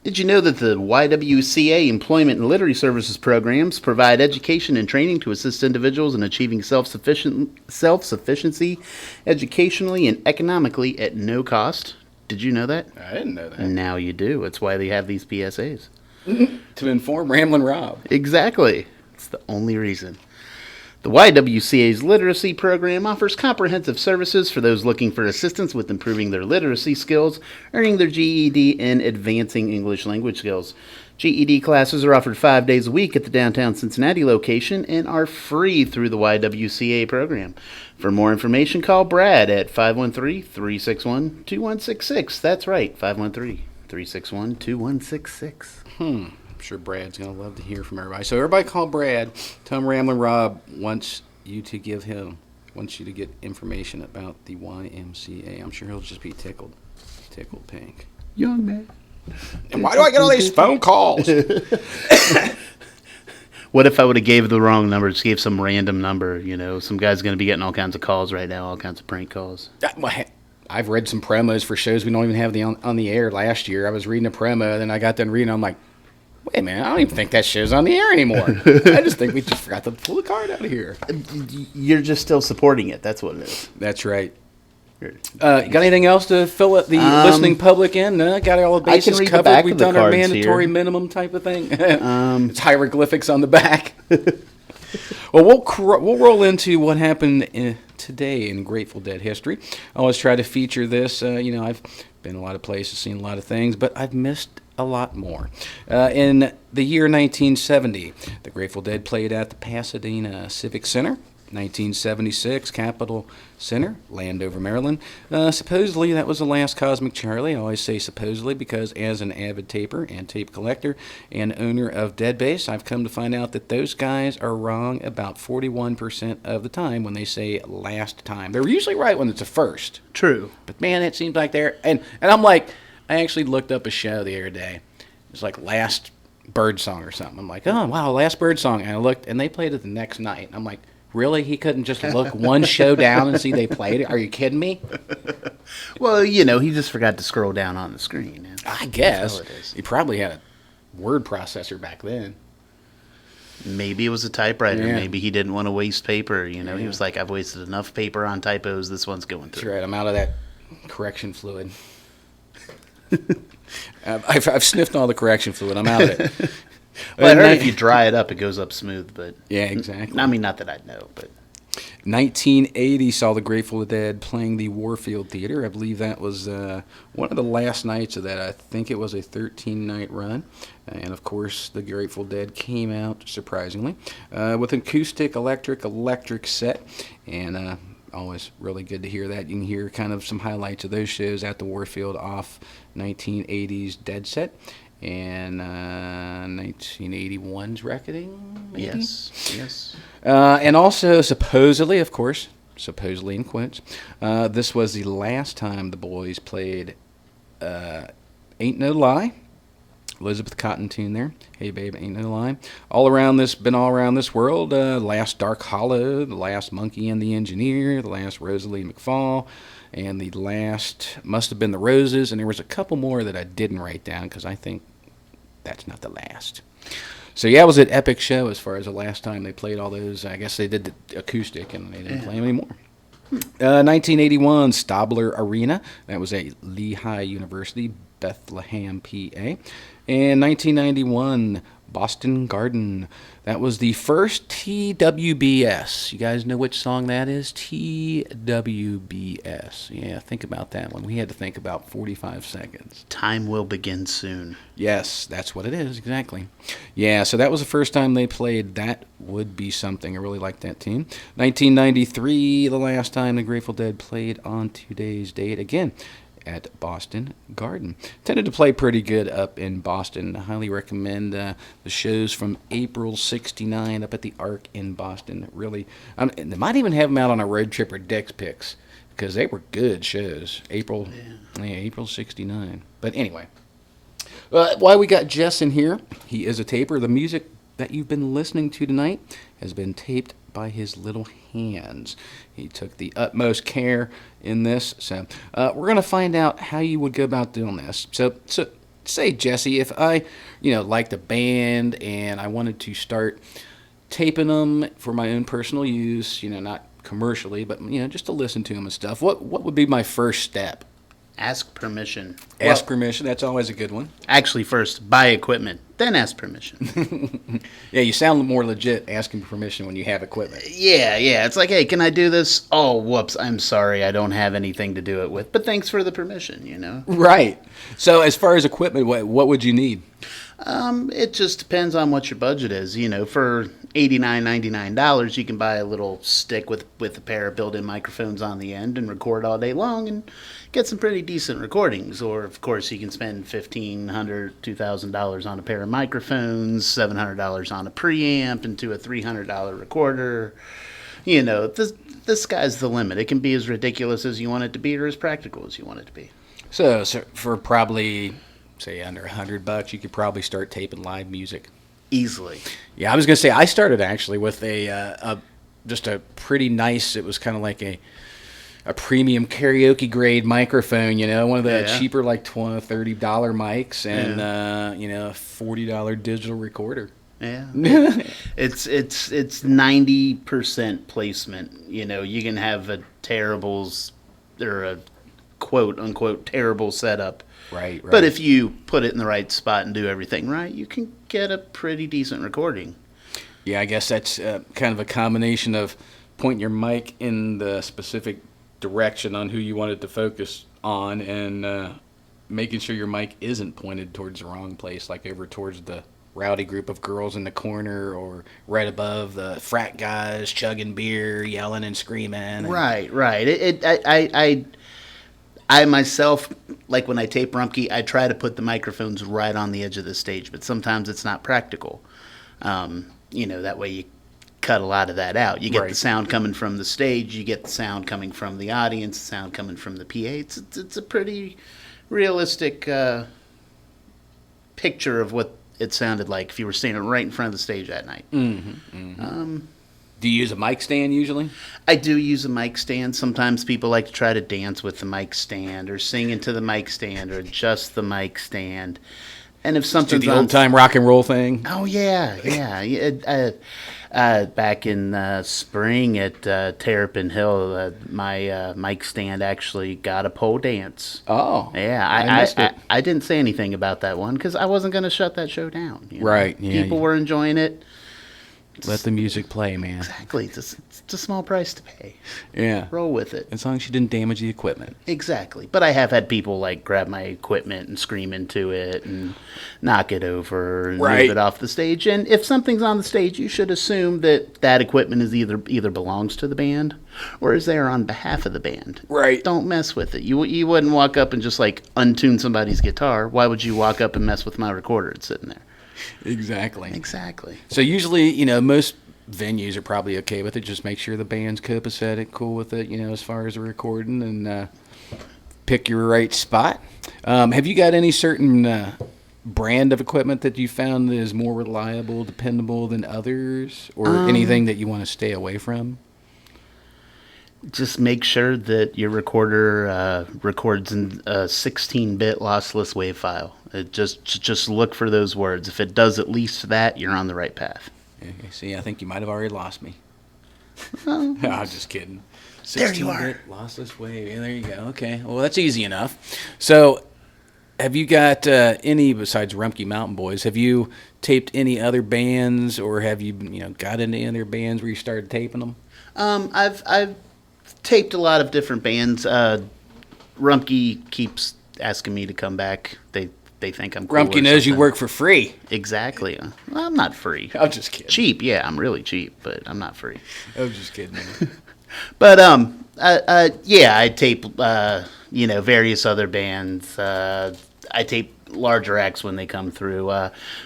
Did you know that the YWCA Employment and Literary Services programs provide education and training to assist individuals in achieving self-sufficiency educationally and economically at no cost? Did you know that? I didn't know that. Now you do. That's why they have these PSAs. To inform Ramblin' Rob. Exactly. It's the only reason. The YWCA's literacy program offers comprehensive services for those looking for assistance with improving their literacy skills, earning their GED, and advancing English language skills. GED classes are offered 5 days a week at the downtown Cincinnati location and are free through the YWCA program. For more information, call Brad at 513-361-2166. That's right, 513-361-2166. I'm sure Brad's going to love to hear from everybody. So everybody call Brad. Tell him Ramblin' Rob wants you to get information about the YMCA. I'm sure he'll just be tickled pink. Young man. And why do I get all these phone calls? What if I would have gave the wrong number, just gave some random number, you know? Some guy's going to be getting all kinds of calls right now, all kinds of prank calls. I've read some promos for shows we don't even have on the air last year. I was reading a promo, and then I got done reading, I'm like, wait, man, I don't even think that show's on the air anymore. I just think we just forgot to pull the card out of here. You're just still supporting it. That's what it is. That's right. You got anything else to fill up the listening public in? Got all the bases read the covered? back We've of the done our cards mandatory here. minimum type of thing. It's hieroglyphics on the back. Well, we'll roll into what happened today in Grateful Dead history. I always try to feature this. I've been a lot of places, seen a lot of things, but I've missed a lot more. In the year 1970, the Grateful Dead played at the Pasadena Civic Center. 1976, Capitol Center, Landover, Maryland. Supposedly, that was the last Cosmic Charlie. I always say supposedly because as an avid taper and tape collector and owner of Dead Base, I've come to find out that those guys are wrong about 41% of the time when they say last time. They're usually right when it's a first. True. But man, it seems like they're... And I'm like, I actually looked up a show the other day. It was like Last Bird Song or something. I'm like, oh, wow, Last Bird Song. And I looked, and they played it the next night. I'm like, really? He couldn't just look one show down and see they played it? Are you kidding me? Well, he just forgot to scroll down on the screen. I guess. That's all it is. He probably had a word processor back then. Maybe it was a typewriter. Yeah. Maybe he didn't want to waste paper. He was like, I've wasted enough paper on typos. This one's going That's through. right. I'm out of that correction fluid. I've sniffed all the correction fluid. I'm out of it. Well, I heard if you dry it up, it goes up smooth. But Yeah, exactly. I mean, not that I know, but 1980 saw the Grateful Dead playing the Warfield Theater. I believe that was one of the last nights of that. I think it was a 13-night run. And, of course, the Grateful Dead came out, surprisingly, with an acoustic electric set. And always really good to hear that. You can hear kind of some highlights of those shows at the Warfield off 1980's Dead set. And 1981's Reckoning, maybe? yes. And also, supposedly in quotes, this was the last time the boys played Ain't No Lie. Elizabeth Cotton tune there. Hey Babe, Ain't No Lie. All around this world. Last Dark Hollow, the last Monkey and the Engineer, the last Rosalie McFall, and the last must have been the Roses. And there was a couple more that I didn't write down because I think that's not the last. So yeah, it was an epic show as far as the last time they played all those. I guess they did the acoustic and they didn't play them anymore. 1981 Stabler Arena. That was at Lehigh University. Bethlehem, PA. And 1991, Boston Garden. That was the first TWBS. You guys know which song that is? TWBS. Yeah, think about that one. We had to think about 45 seconds. Time will begin soon. Yes, that's what it is, exactly. Yeah, so that was the first time they played That Would Be Something. I really like that tune. 1993, the last time the Grateful Dead played on today's date. Again, at Boston Garden. Tended to play pretty good up in Boston. I highly recommend the shows from April 69 up at the Arc in Boston. Really, they might even have them out on a road trip or Dex Picks because they were good shows. April 69. But anyway, why we got Jess in here, he is a taper. The music that you've been listening to tonight has been taped by his little hands. He took the utmost care in this. So we're going to find out how you would go about doing this. So say, Jesse, if I, liked a band and I wanted to start taping them for my own personal use, not commercially, but, just to listen to them and stuff, what would be my first step? Ask permission. Ask permission. That's always a good one. Actually, first, buy equipment, then ask permission. Yeah, you sound more legit asking permission when you have equipment. Yeah. It's like, hey, can I do this? Oh, whoops, I'm sorry, I don't have anything to do it with. But thanks for the permission, Right. So as far as equipment, what would you need? It just depends on what your budget is. For $89.99, you can buy a little stick with a pair of built-in microphones on the end and record all day long and get some pretty decent recordings. Or, of course, you can spend $1,500, $2,000 on a pair of microphones, $700 on a preamp, into a $300 recorder. The sky's the limit. It can be as ridiculous as you want it to be or as practical as you want it to be. So for probably, say, under $100, you could probably start taping live music. Easily. Yeah, I was going to say, I started actually with just a pretty nice, it was kind of like a premium karaoke grade microphone, one of the cheaper, like $20, $30 mics, and, a $40 digital recorder. Yeah. It's 90% placement. You can have a a quote unquote terrible setup. Right. But if you put it in the right spot and do everything right, you can get a pretty decent recording. Yeah, I guess that's kind of a combination of pointing your mic in the specific direction on who you want it to focus on and making sure your mic isn't pointed towards the wrong place, like over towards the rowdy group of girls in the corner or right above the frat guys chugging beer, yelling and screaming. Right. I myself, like when I tape Rumpke, I try to put the microphones right on the edge of the stage, but sometimes it's not practical. That way you cut a lot of that out. You get the sound coming from the stage, you get the sound coming from the audience, the sound coming from the PA. It's a pretty realistic picture of what it sounded like if you were standing right in front of the stage that night. Do you use a mic stand usually? I do use a mic stand. Sometimes people like to try to dance with the mic stand or sing into the mic stand or adjust the mic stand. And if something's do the old time rock and roll thing. Oh yeah. Back in spring at Terrapin Hill, my mic stand actually got a pole dance. Oh, yeah. I missed it. I didn't say anything about that one because I wasn't going to shut that show down. Right. Yeah, people were enjoying it. Let the music play, man. Exactly. It's a small price to pay. Yeah. Roll with it. As long as you didn't damage the equipment. Exactly. But I have had people like grab my equipment and scream into it and knock it over and move it off the stage. And if something's on the stage, you should assume that equipment is either belongs to the band or is there on behalf of the band. Right. Don't mess with it. You wouldn't walk up and just like untune somebody's guitar. Why would you walk up and mess with my recorder? It's sitting there. Exactly. So usually, most venues are probably okay with it. Just make sure the band's copacetic, cool with it, as far as the recording, and pick your right spot. Have you got any certain brand of equipment that you found that is more reliable, dependable than others, or anything that you want to stay away from? Just make sure that your recorder records in a 16-bit lossless WAV file. Just look for those words. If it does at least that, you're on the right path. Okay, see, I think you might have already lost me. Oh. I was just kidding. There you are. 16-bit lossless WAV. Yeah, there you go. Okay, well, that's easy enough. So Have you got any besides Rumpke Mountain Boys? Have you taped any other bands, or have you got into any other bands where you started taping them? I've taped a lot of different bands. Rumpke keeps asking me to come back. They think I'm cool. Rumpke or knows you something. work for free. Exactly. Well, I'm not free. I'm just kidding. Cheap, yeah, I'm really cheap, but I'm not free. I'm just kidding. But yeah, I tape various other bands. I tape larger acts when they come through.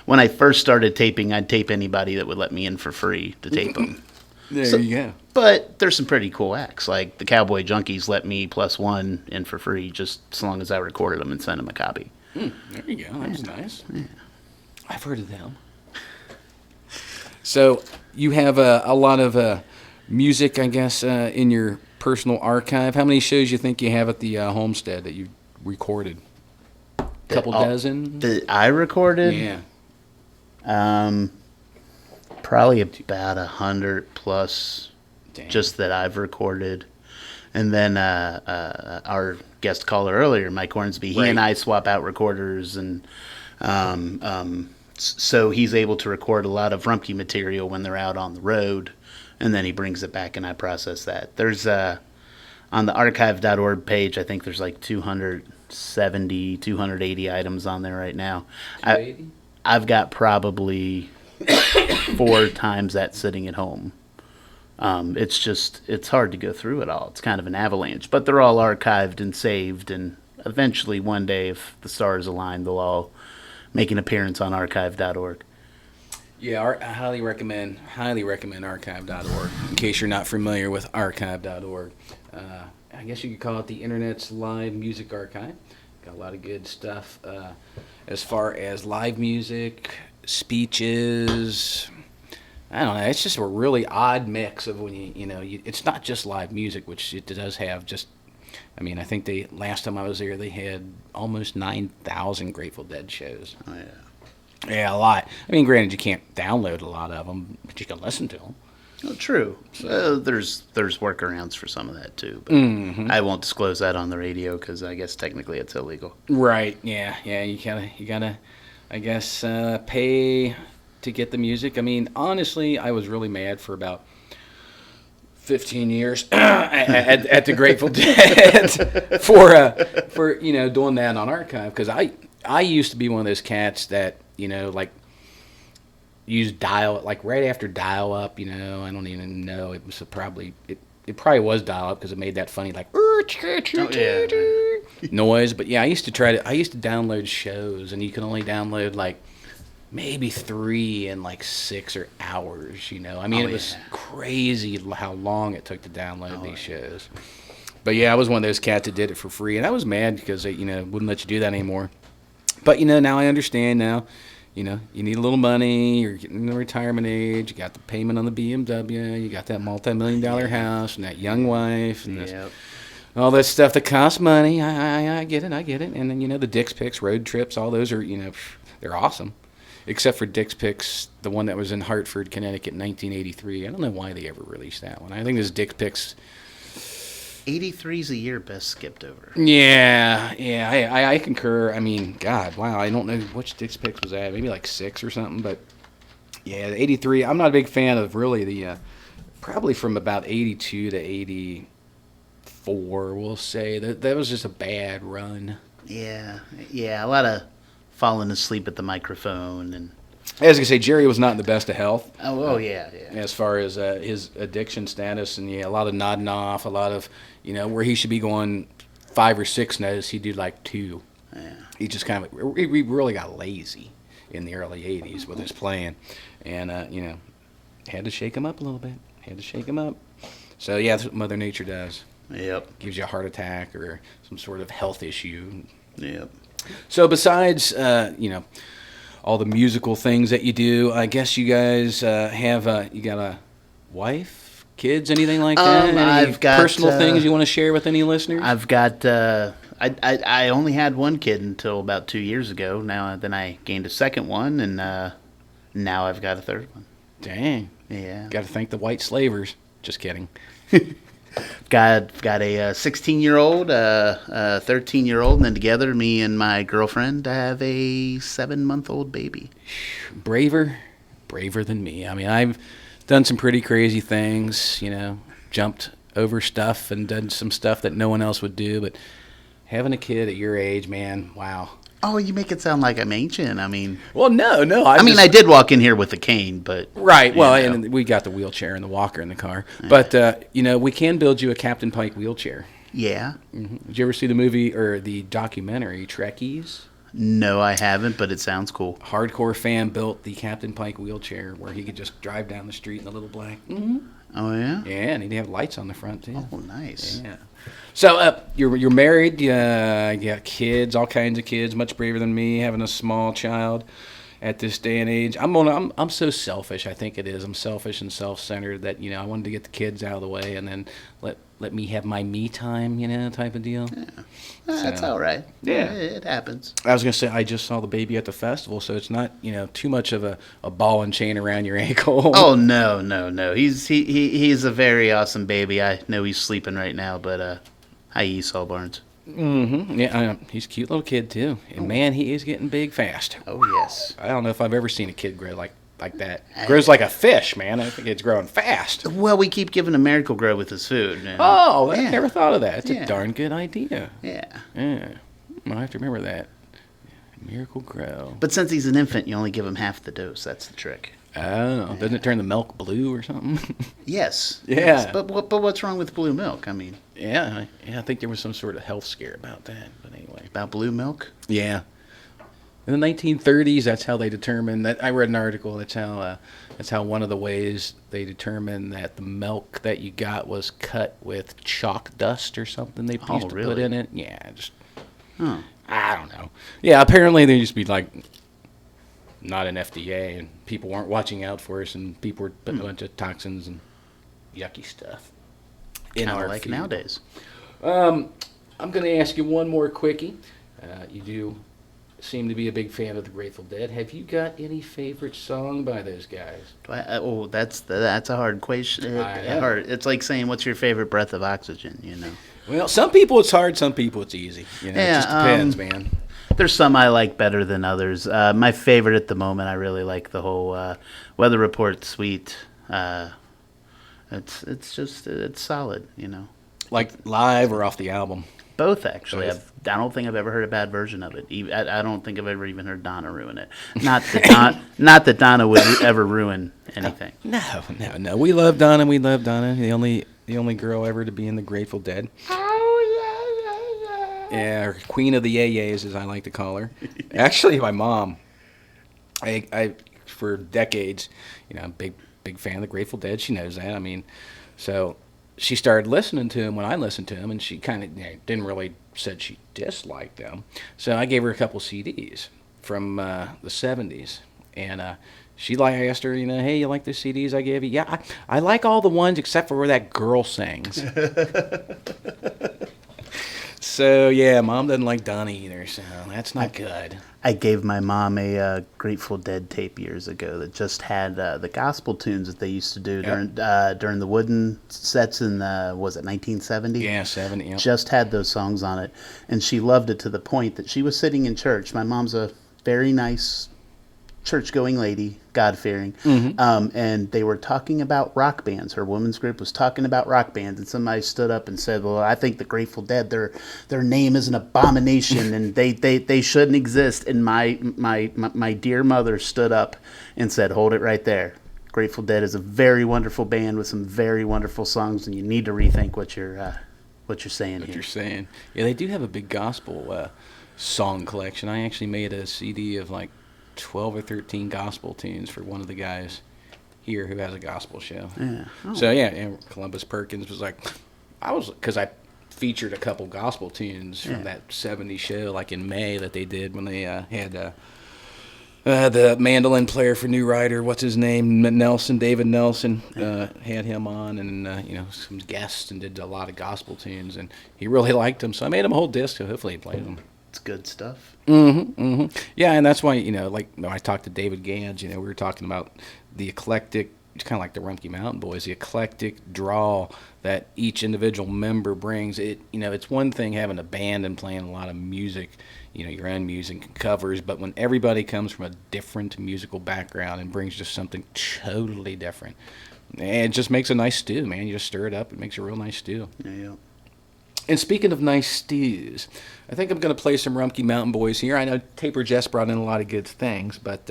When I first started taping, I'd tape anybody that would let me in for free to tape them. There you go. But there's some pretty cool acts, like the Cowboy Junkies let me +1 in for free, just as long as I recorded them and sent them a copy. There you go. That's nice. Yeah. I've heard of them. So you have a lot of music, I guess, in your personal archive. How many shows you think you have at the homestead that you recorded? Couple dozen? That I recorded? Yeah. Probably about 100 plus. Damn. Just that I've recorded. And then our guest caller earlier, Mike Hornsby, he and I swap out recorders, and so he's able to record a lot of Rumpke material when they're out on the road, and then he brings it back and I process that. There's on the archive.org page, I think there's like 270, 280 items on there right now. 280? I've got probably 4 times that sitting at home. It's hard to go through it all. It's kind of an avalanche, but they're all archived and saved, and eventually one day, if the stars align, they'll all make an appearance on archive.org. Yeah, I highly recommend archive.org. In case you're not familiar with archive.org, I guess you could call it the internet's live music archive. Got a lot of good stuff as far as live music, speeches. I don't know. It's just a really odd mix of when it's not just live music, which it does have. I think last time I was there, they had almost 9,000 Grateful Dead shows. Oh yeah. Yeah, a lot. Granted, you can't download a lot of them, but you can listen to them. Oh, true. There's workarounds for some of that too, but I won't disclose that on the radio because I guess technically it's illegal. Right. Yeah. You gotta, I guess, pay to get the music. Honestly, I was really mad for about 15 years at the Grateful Dead for doing that on archive, because I used to be one of those cats that used dial, like right after dial up. I don't even know, it was probably was dial up because it made that funny noise. But yeah, I used to download shows, and you can only download like maybe 3 in like 6 hours. It was crazy how long it took to download these shows. But yeah, I was one of those cats that did it for free, and I was mad because they wouldn't let you do that anymore. But now I understand now. You need a little money, you're getting the retirement age, you got the payment on the BMW, you got that multi-million-dollar house and that young wife, and all that stuff that costs money. I get it. And then the Dick's Picks road trips, all those are they're awesome. Except for Dick's Picks, the one that was in Hartford, Connecticut, in 1983. I don't know why they ever released that one. I think this Dick's Picks. 83's a year best skipped over. Yeah, I concur. God, wow, I don't know which Dick's Picks was that. Maybe like 6 or something. But yeah, the 83. I'm not a big fan of really the probably from about 82 to 84. We'll say that was just a bad run. Yeah, a lot of falling asleep at the microphone, and I was gonna say Jerry was not in the best of health. Yeah. As far as his addiction status, and a lot of nodding off, a lot of where he should be going 5 or 6 notes, he'd do like 2. Yeah. He just kind of we really got lazy in the early '80s with his playing, and had to shake him up a little bit. So yeah, that's what Mother Nature does. Yep. Gives you a heart attack or some sort of health issue. Yep. So besides, all the musical things that you do, I guess you guys have you got a wife, kids, anything like that? Any I've got personal things you want to share with any listeners? I've got I only had one kid until about 2 years ago. Then I gained a second one, and now I've got a third one. Dang. Yeah. Got to thank the white slavers. Just kidding. Got a 16-year-old, a 13-year-old, and then together, me and my girlfriend have a 7-month-old baby. Braver than me. I mean, I've done some pretty crazy things, jumped over stuff and done some stuff that no one else would do, but having a kid at your age, man, wow. Oh, you make it sound like I'm ancient. I mean, Well, no. I did walk in here with a cane, but Right. Well, you know. and we got the wheelchair and the walker in the car. But, we can build you a Captain Pike wheelchair. Yeah. Did you ever see the movie or the documentary, Trekkies? No, I haven't, but it sounds cool. Hardcore fan built the Captain Pike wheelchair where he could just drive down the street in a little black. Oh, yeah? Yeah, and he'd have lights on the front, too. Oh, nice. Yeah. So you're married. You got kids, all kinds of kids. Much braver than me, having a small child at this day and age. I'm so selfish. I think it is. I'm selfish and self-centered that I wanted to get the kids out of the way and then let me have my me time. Type of deal. Yeah. That's all right. Yeah. It happens. I was gonna say I just saw the baby at the festival, so it's not too much of a ball and chain around your ankle. Oh, no. He's a very awesome baby. I know he's sleeping right now, but hi, Esau Barnes. Mm-hmm. Yeah, he's a cute little kid too, and man, he is getting big fast. Oh, yes. I don't know if I've ever seen a kid grow like that. Grows like a fish, man. I think it's growing fast. Well, we keep giving him Miracle Grow with his food. And, Oh, I yeah. never thought of that. It's Yeah. a darn good idea. Yeah. Yeah, I have to remember that. Miracle Grow. But since he's an infant, you only give him half the dose. That's the trick. Oh, doesn't it turn the milk blue or something? Yes. Yeah. Yes. But what's wrong with blue milk? I mean, yeah, I think there was some sort of health scare about that. But anyway. about blue milk? Yeah. In the 1930s, that's how they determined that. I read an article. That's how one of the ways they determined that the milk that you got was cut with chalk dust or something they used to put really? in it. Yeah, just Huh. I don't know. Yeah, apparently they used to be like not an FDA, and people weren't watching out for us, and people were putting a bunch of toxins and yucky stuff in Kind our of like food. nowadays. I'm going to ask you one more quickie. You do seem to be a big fan of the Grateful Dead. Have you got any favorite song by those guys? That's a hard question. I know. Hard. It's like saying, "What's your favorite breath of oxygen?" Well, some people it's hard, some people it's easy. It Yeah, just depends, man. There's some I like better than others. My favorite at the moment, I really like the whole Weather Report suite. It's solid, Like live or off the album. Both actually. Both. I don't think I've ever heard a bad version of it. I don't think I've ever even heard Donna ruin it. Not that Donna would ever ruin anything. No. We love Donna. The only girl ever to be in the Grateful Dead. Yeah, or Queen of the Yayas, as I like to call her. Actually, my mom. I for decades, I'm a big fan of the Grateful Dead. She knows that. I mean, so she started listening to him when I listened to him, and she kind of didn't really said she disliked them. So I gave her a couple CDs from the 70s, and I asked her, hey, you like the CDs I gave you? Yeah, I like all the ones except for where that girl sings. So, yeah, Mom doesn't like Donna either, so that's not good. I gave my mom a Grateful Dead tape years ago that just had the gospel tunes that they used to do during the wooden sets in was it 1970? Yeah, 70, yeah. Just had those songs on it, and she loved it to the point that she was sitting in church. My mom's a very nice church-going lady, God-fearing, and they were talking about rock bands. Her women's group was talking about rock bands, and somebody stood up and said, "Well, I think the Grateful Dead, their name is an abomination, and they shouldn't exist." And my dear mother stood up and said, "Hold it right there. Grateful Dead is a very wonderful band with some very wonderful songs, and you need to rethink what you're saying here." You're saying. Yeah, they do have a big gospel song collection. I actually made a CD of like 12 or 13 gospel tunes for one of the guys here who has a gospel show. Yeah. Oh. So yeah, and Columbus Perkins was like, because I featured a couple gospel tunes from that 70s show, like in May that they did when they had the mandolin player for New Rider, what's his name, David Nelson, had him on, and some guests, and did a lot of gospel tunes, and he really liked them, so I made him a whole disc, so hopefully he played them. It's good stuff. Yeah, and that's why, like when I talked to David Gans, we were talking about the eclectic it's kind of like the Rumpke Mountain Boys, the eclectic draw that each individual member brings. It's one thing having a band and playing a lot of music, your own music and covers, but when everybody comes from a different musical background and brings just something totally different, it just makes a nice stew, man. You just stir it up, it makes a real nice stew. Yeah. And speaking of nice stews, I think I'm going to play some Rumpke Mountain Boys here. I know Taper Jess brought in a lot of good things, but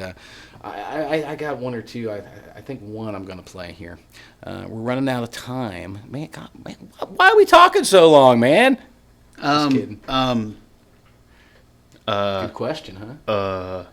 I got one or two. I think one I'm going to play here. We're running out of time. Man, why are we talking so long, man? Just kidding. Good question, huh?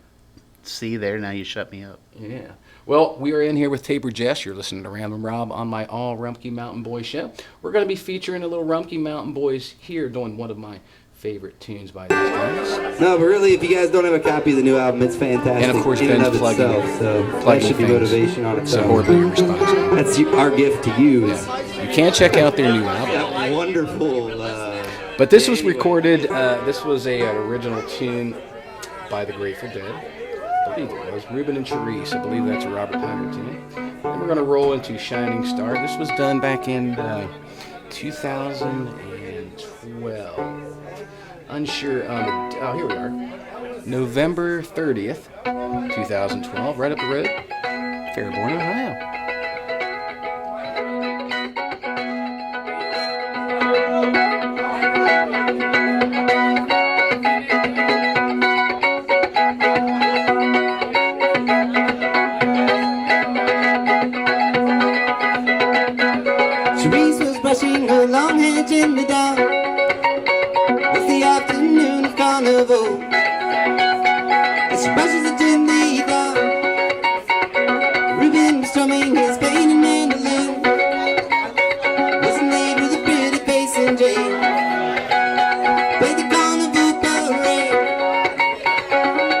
See there, now you shut me up. Yeah. Well, we are in here with Taper Jess. You're listening to Ramblin' Rob on my All Rumpke Mountain Boys show. We're going to be featuring a little Rumpke Mountain Boys here doing one of my favorite tunes by these guys. No, but really, if you guys don't have a copy of the new album, it's fantastic. And of course, in and Ben's of plugging itself, it. so Plugging that should be things. motivation on its Support own. your response. That's our gift to you. You can't check out their new album. Wonderful. But this was recorded, this was an original tune by the Grateful Dead. I believe it was Ruben and Charisse. I believe that's a Robert Hunter tune. Then we're going to roll into Shining Star. This was done back in 2012. Unsure on the... Oh, here we are. November 30th, 2012, right up the road, Fairborn, Ohio. Cherise was brushing her long hair gently down. It's the afternoon of carnival. As she brushes it gently down, Ruben was strumming his painted mandolin. Was a maid with a pretty face and Jane. Played the carnival parade.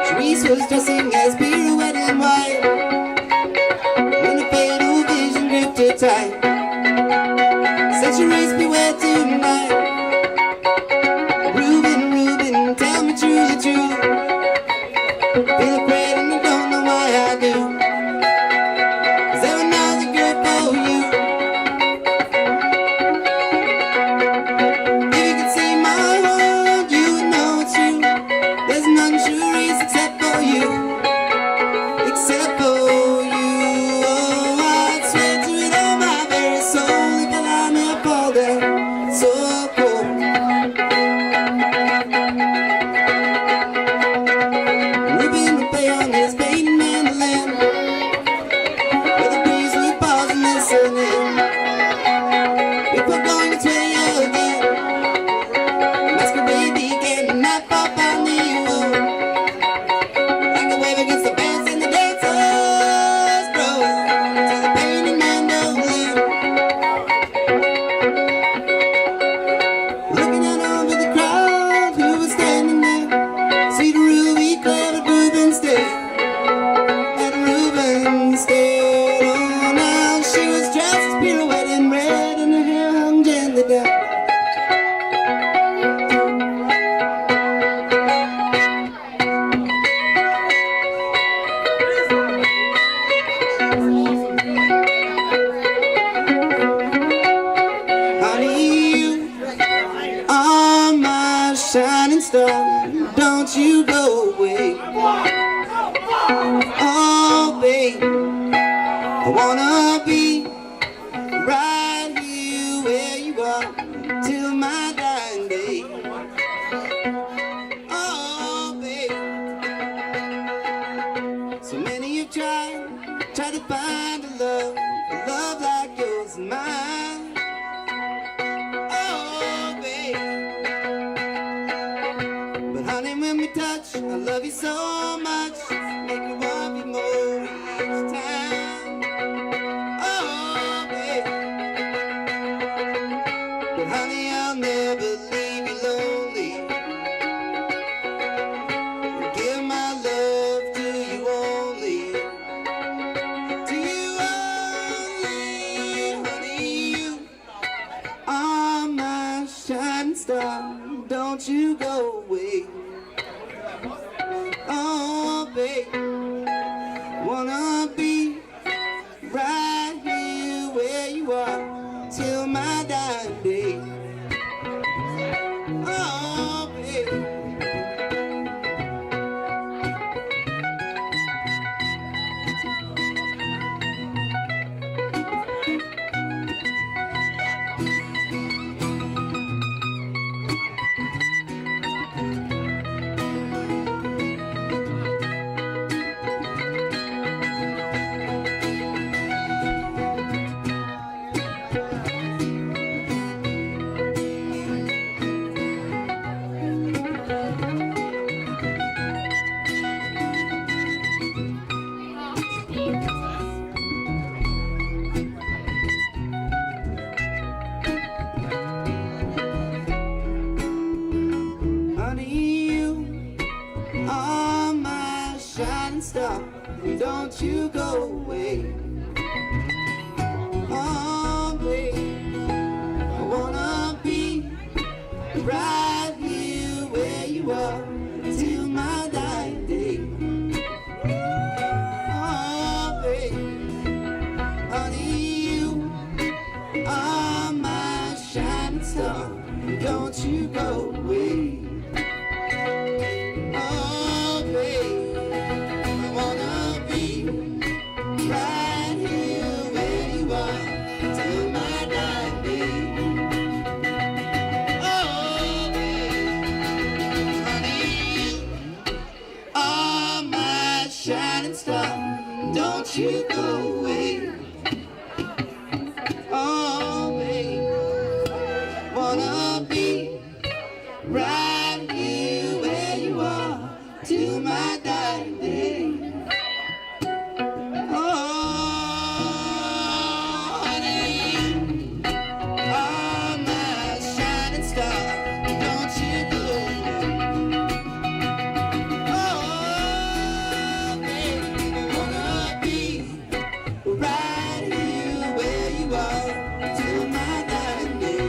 Cherise was dressing as pirouette in white. When the fatal vision gripped her tight. Cherise, beware tonight. Ruben, tell me truly true. Feel afraid and I don't know why I do. Is there another girl for you? If you could see my heart, you would know it's true. There's none Cherise except for you. Except for you. Oh, I'd swear to it on my very soul if I never fall down so cold. Ruben would play on his painted mandolin, where the breeze would pause and listen in. Before going its way again, masquerade began not far from the wood. Like a wave against the bands and the dancers rose to the painted mandolin. Looking out over the crowd who was standing there, see the ruby cloud at Ruben's stare. At Ruben's stare. Oh, now she was dressed as pirouette in red, and her hair hung gently down. Honey, you are my shining star. Don't you go away. Oh, babe, I wanna be right here where you are till my dying day. Oh, babe, so many have tried to find a love like yours and mine. Oh, babe, but honey, when we touch, I love you so much, make me love you more each time. Oh, babe, but honey, I'll never leave you lonely. Give my love to you only. To you only, honey, you are my shining star. Don't you go away. Oh, babe, wanna shining star, don't you go away. Oh, babe, I wanna be right here where you are till my dying day. Oh, babe, honey, you are my shining star, don't you go away. Oh, babe, I wanna be right here where you are till my dying day. Oh, babe, honey, you are my shining star, don't you go away. Oh, babe, wanna be right here where you are till my dying day. Oh, honey, you are my shining star, don't you go away. Oh, baby, I wanna be right here where you are till my dying day.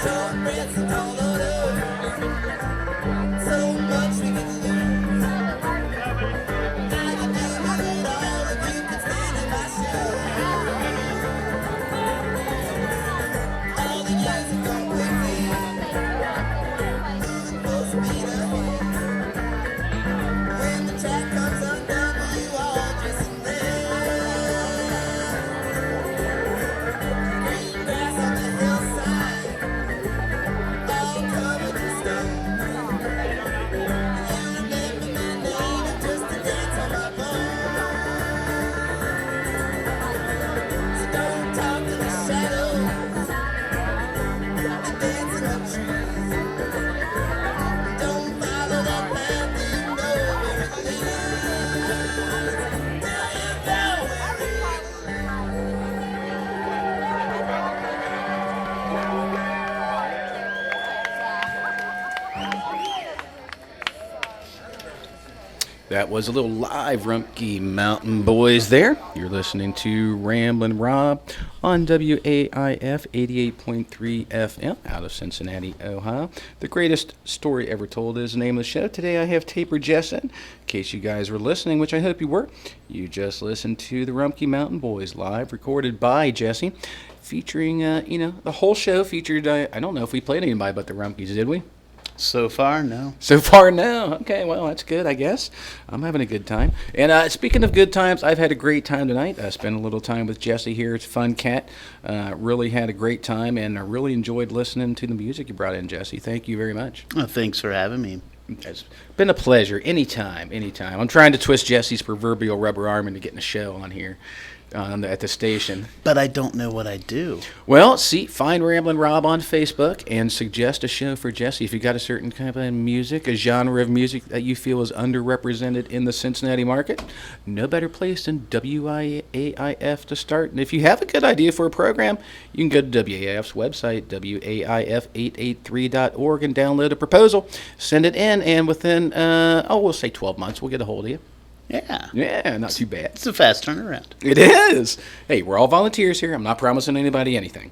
Shortbread's all on earth. So much we can lose. I can do it all if you can stand in my shoes. All the years have gone quickly. Full speed ahead. When the track comes undone, you all just green grass on the hillside, all covered in snow. You remember my name and just a dance on my bones. So don't talk to the shadows that dance in the trees. Don't follow that path, you know where it leads. Till you know where it That was a little live Rumpke Mountain Boys there. You're listening to Ramblin' Rob on WAIF 88.3 FM out of Cincinnati, Ohio. The greatest story ever told is the name of the show. Today I have Taper Jess in case you guys were listening, which I hope you were. You just listened to the Rumpke Mountain Boys live, recorded by Jesse, featuring, the whole show featured, I don't know if we played anybody but the Rumpkes, did we? So far, no. So far, no. Okay, well, that's good, I guess. I'm having a good time. And speaking of good times, I've had a great time tonight. I spent a little time with Jesse here. It's a fun cat. Really had a great time, and I really enjoyed listening to the music you brought in, Jesse. Thank you very much. Well, thanks for having me. It's been a pleasure. Anytime. I'm trying to twist Jesse's proverbial rubber arm into getting a show on here. At the station. But I don't know what I do. Well, find Ramblin' Rob on Facebook and suggest a show for Jesse. If you got a certain kind of music, a genre of music that you feel is underrepresented in the Cincinnati market, no better place than WAIF to start. And if you have a good idea for a program, you can go to WAIF's website, WAIF883.org, and download a proposal. Send it in, and within, we'll say 12 months, we'll get a hold of you. Yeah. Yeah, not too bad. It's a fast turnaround. It is. Hey, we're all volunteers here. I'm not promising anybody anything.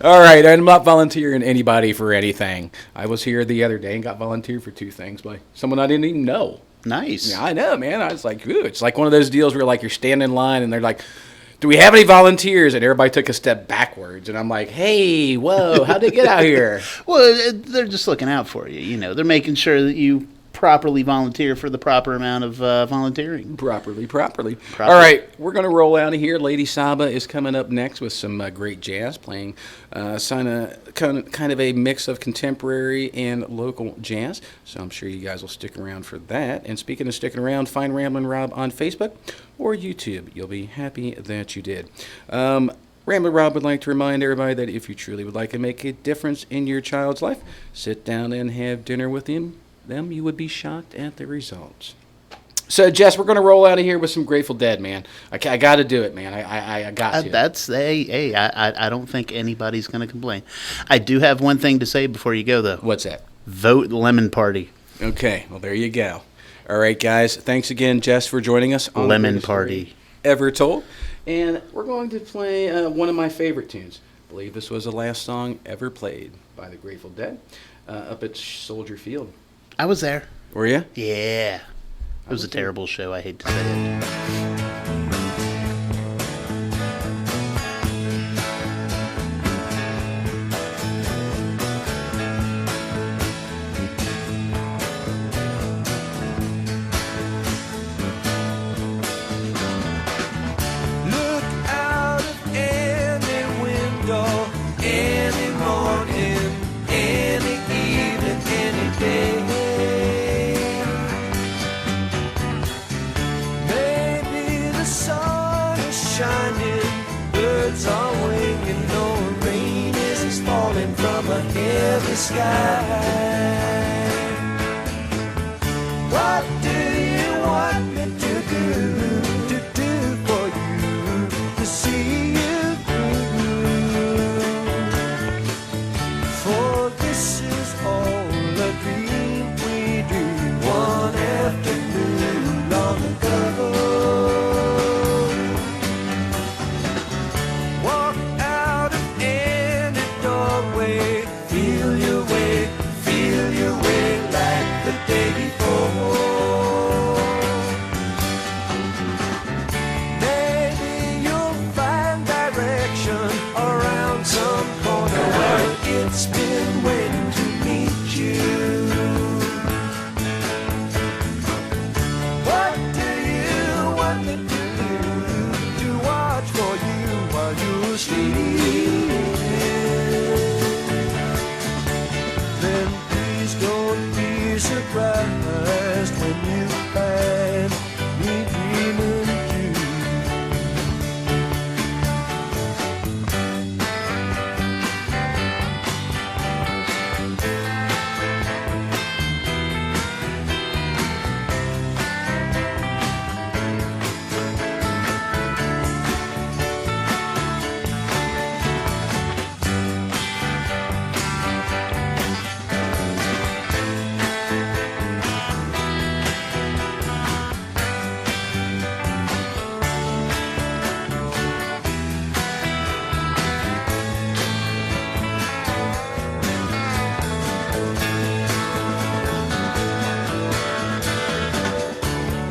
All right, I'm not volunteering anybody for anything. I was here the other day and got volunteered for 2 things by someone I didn't even know. Nice. Yeah, I know, man. I was like, ooh, it's like one of those deals where like you're standing in line and they're like, do we have any volunteers? And everybody took a step backwards. And I'm like, hey, whoa, how'd they get out here? Well, they're just looking out for you. You know, they're making sure that you properly volunteer for the proper amount of volunteering. Properly. All right, we're going to roll out of here. Lady Saba is coming up next with some great jazz, playing kind of a mix of contemporary and local jazz. So I'm sure you guys will stick around for that. And speaking of sticking around, find Ramblin' Rob on Facebook or YouTube. You'll be happy that you did. Ramblin' Rob would like to remind everybody that if you truly would like to make a difference in your child's life, sit down and have dinner with them, you would be shocked at the results. So, Jess, we're going to roll out of here with some Grateful Dead, man. I got to do it, man. I got to. I don't think anybody's going to complain. I do have one thing to say before you go, though. What's that? Vote Lemon Party. Okay, well, there you go. All right, guys. Thanks again, Jess, for joining us on Lemon Party. Ever Told. And we're going to play one of my favorite tunes. I believe this was the last song ever played by the Grateful Dead up at Soldier Field. I was there. Were you? Yeah. It was a terrible show. I hate to say it. Look out of any window, any morning, any evening, any day. Maybe the sun is shining, birds are winging, no rain is falling from a heavy sky. What do you want me to do for you, to see you through? For this is all a dream we dreamed one afternoon long ago. Walk out of any sleep. Then please don't be surprised when you find me dreaming too.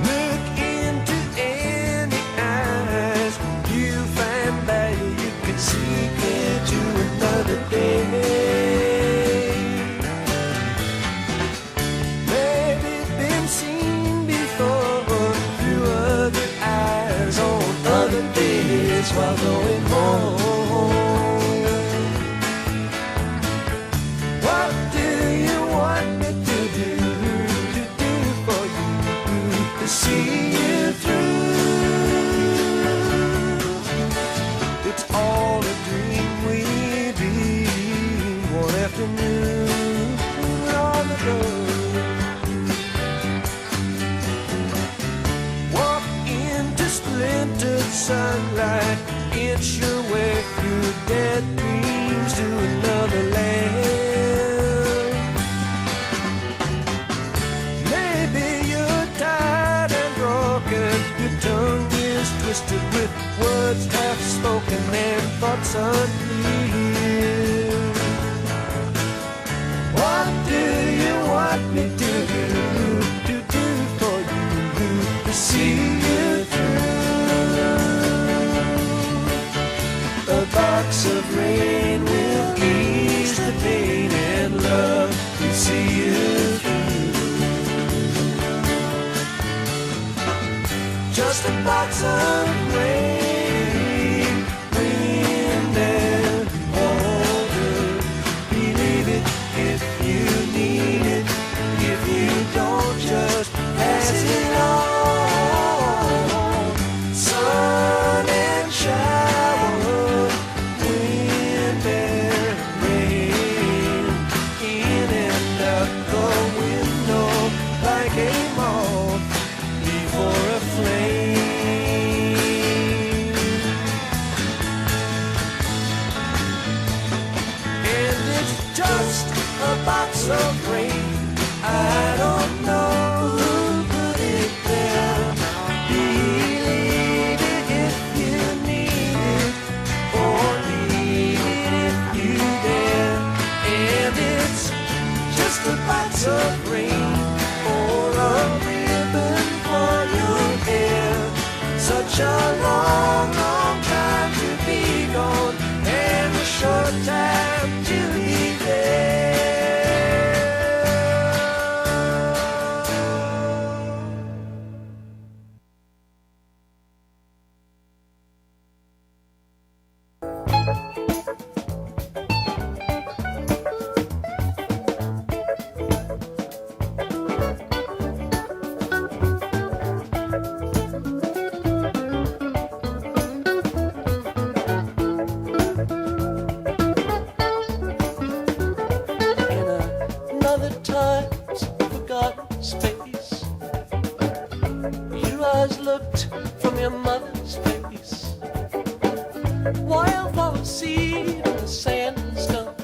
Look into any eyes, you find that you can see clear to another day. Maybe been seen before through other eyes on other days while going home. What do you want me to do for you to see you through? It's all a dream we dreamed one afternoon long ago. Walk into splintered sunlight, inch your way through dead dreams to another land. Maybe you're tired and broken, your tongue is twisted with words half spoken and thoughts unclear. What do you want me to do for you to see you through? A box of rain will ease the pain and love to see you through. Just a box of rain, wind and water. Believe it if you need it. If you don't, just pass it on. Sun and shower, wind and rain, in and out the window like a moth before a flame. And it's just a box of rain. I don't know who put it there. Believe it if you need it, or leave it if you dare. And it's just a box of rain, or a ribbon for your hair. Such a long, long time to be gone, and a short time to be there. In another time's forgotten space, your eyes looked from your mother's face. Wildflower seed in the sand and stone,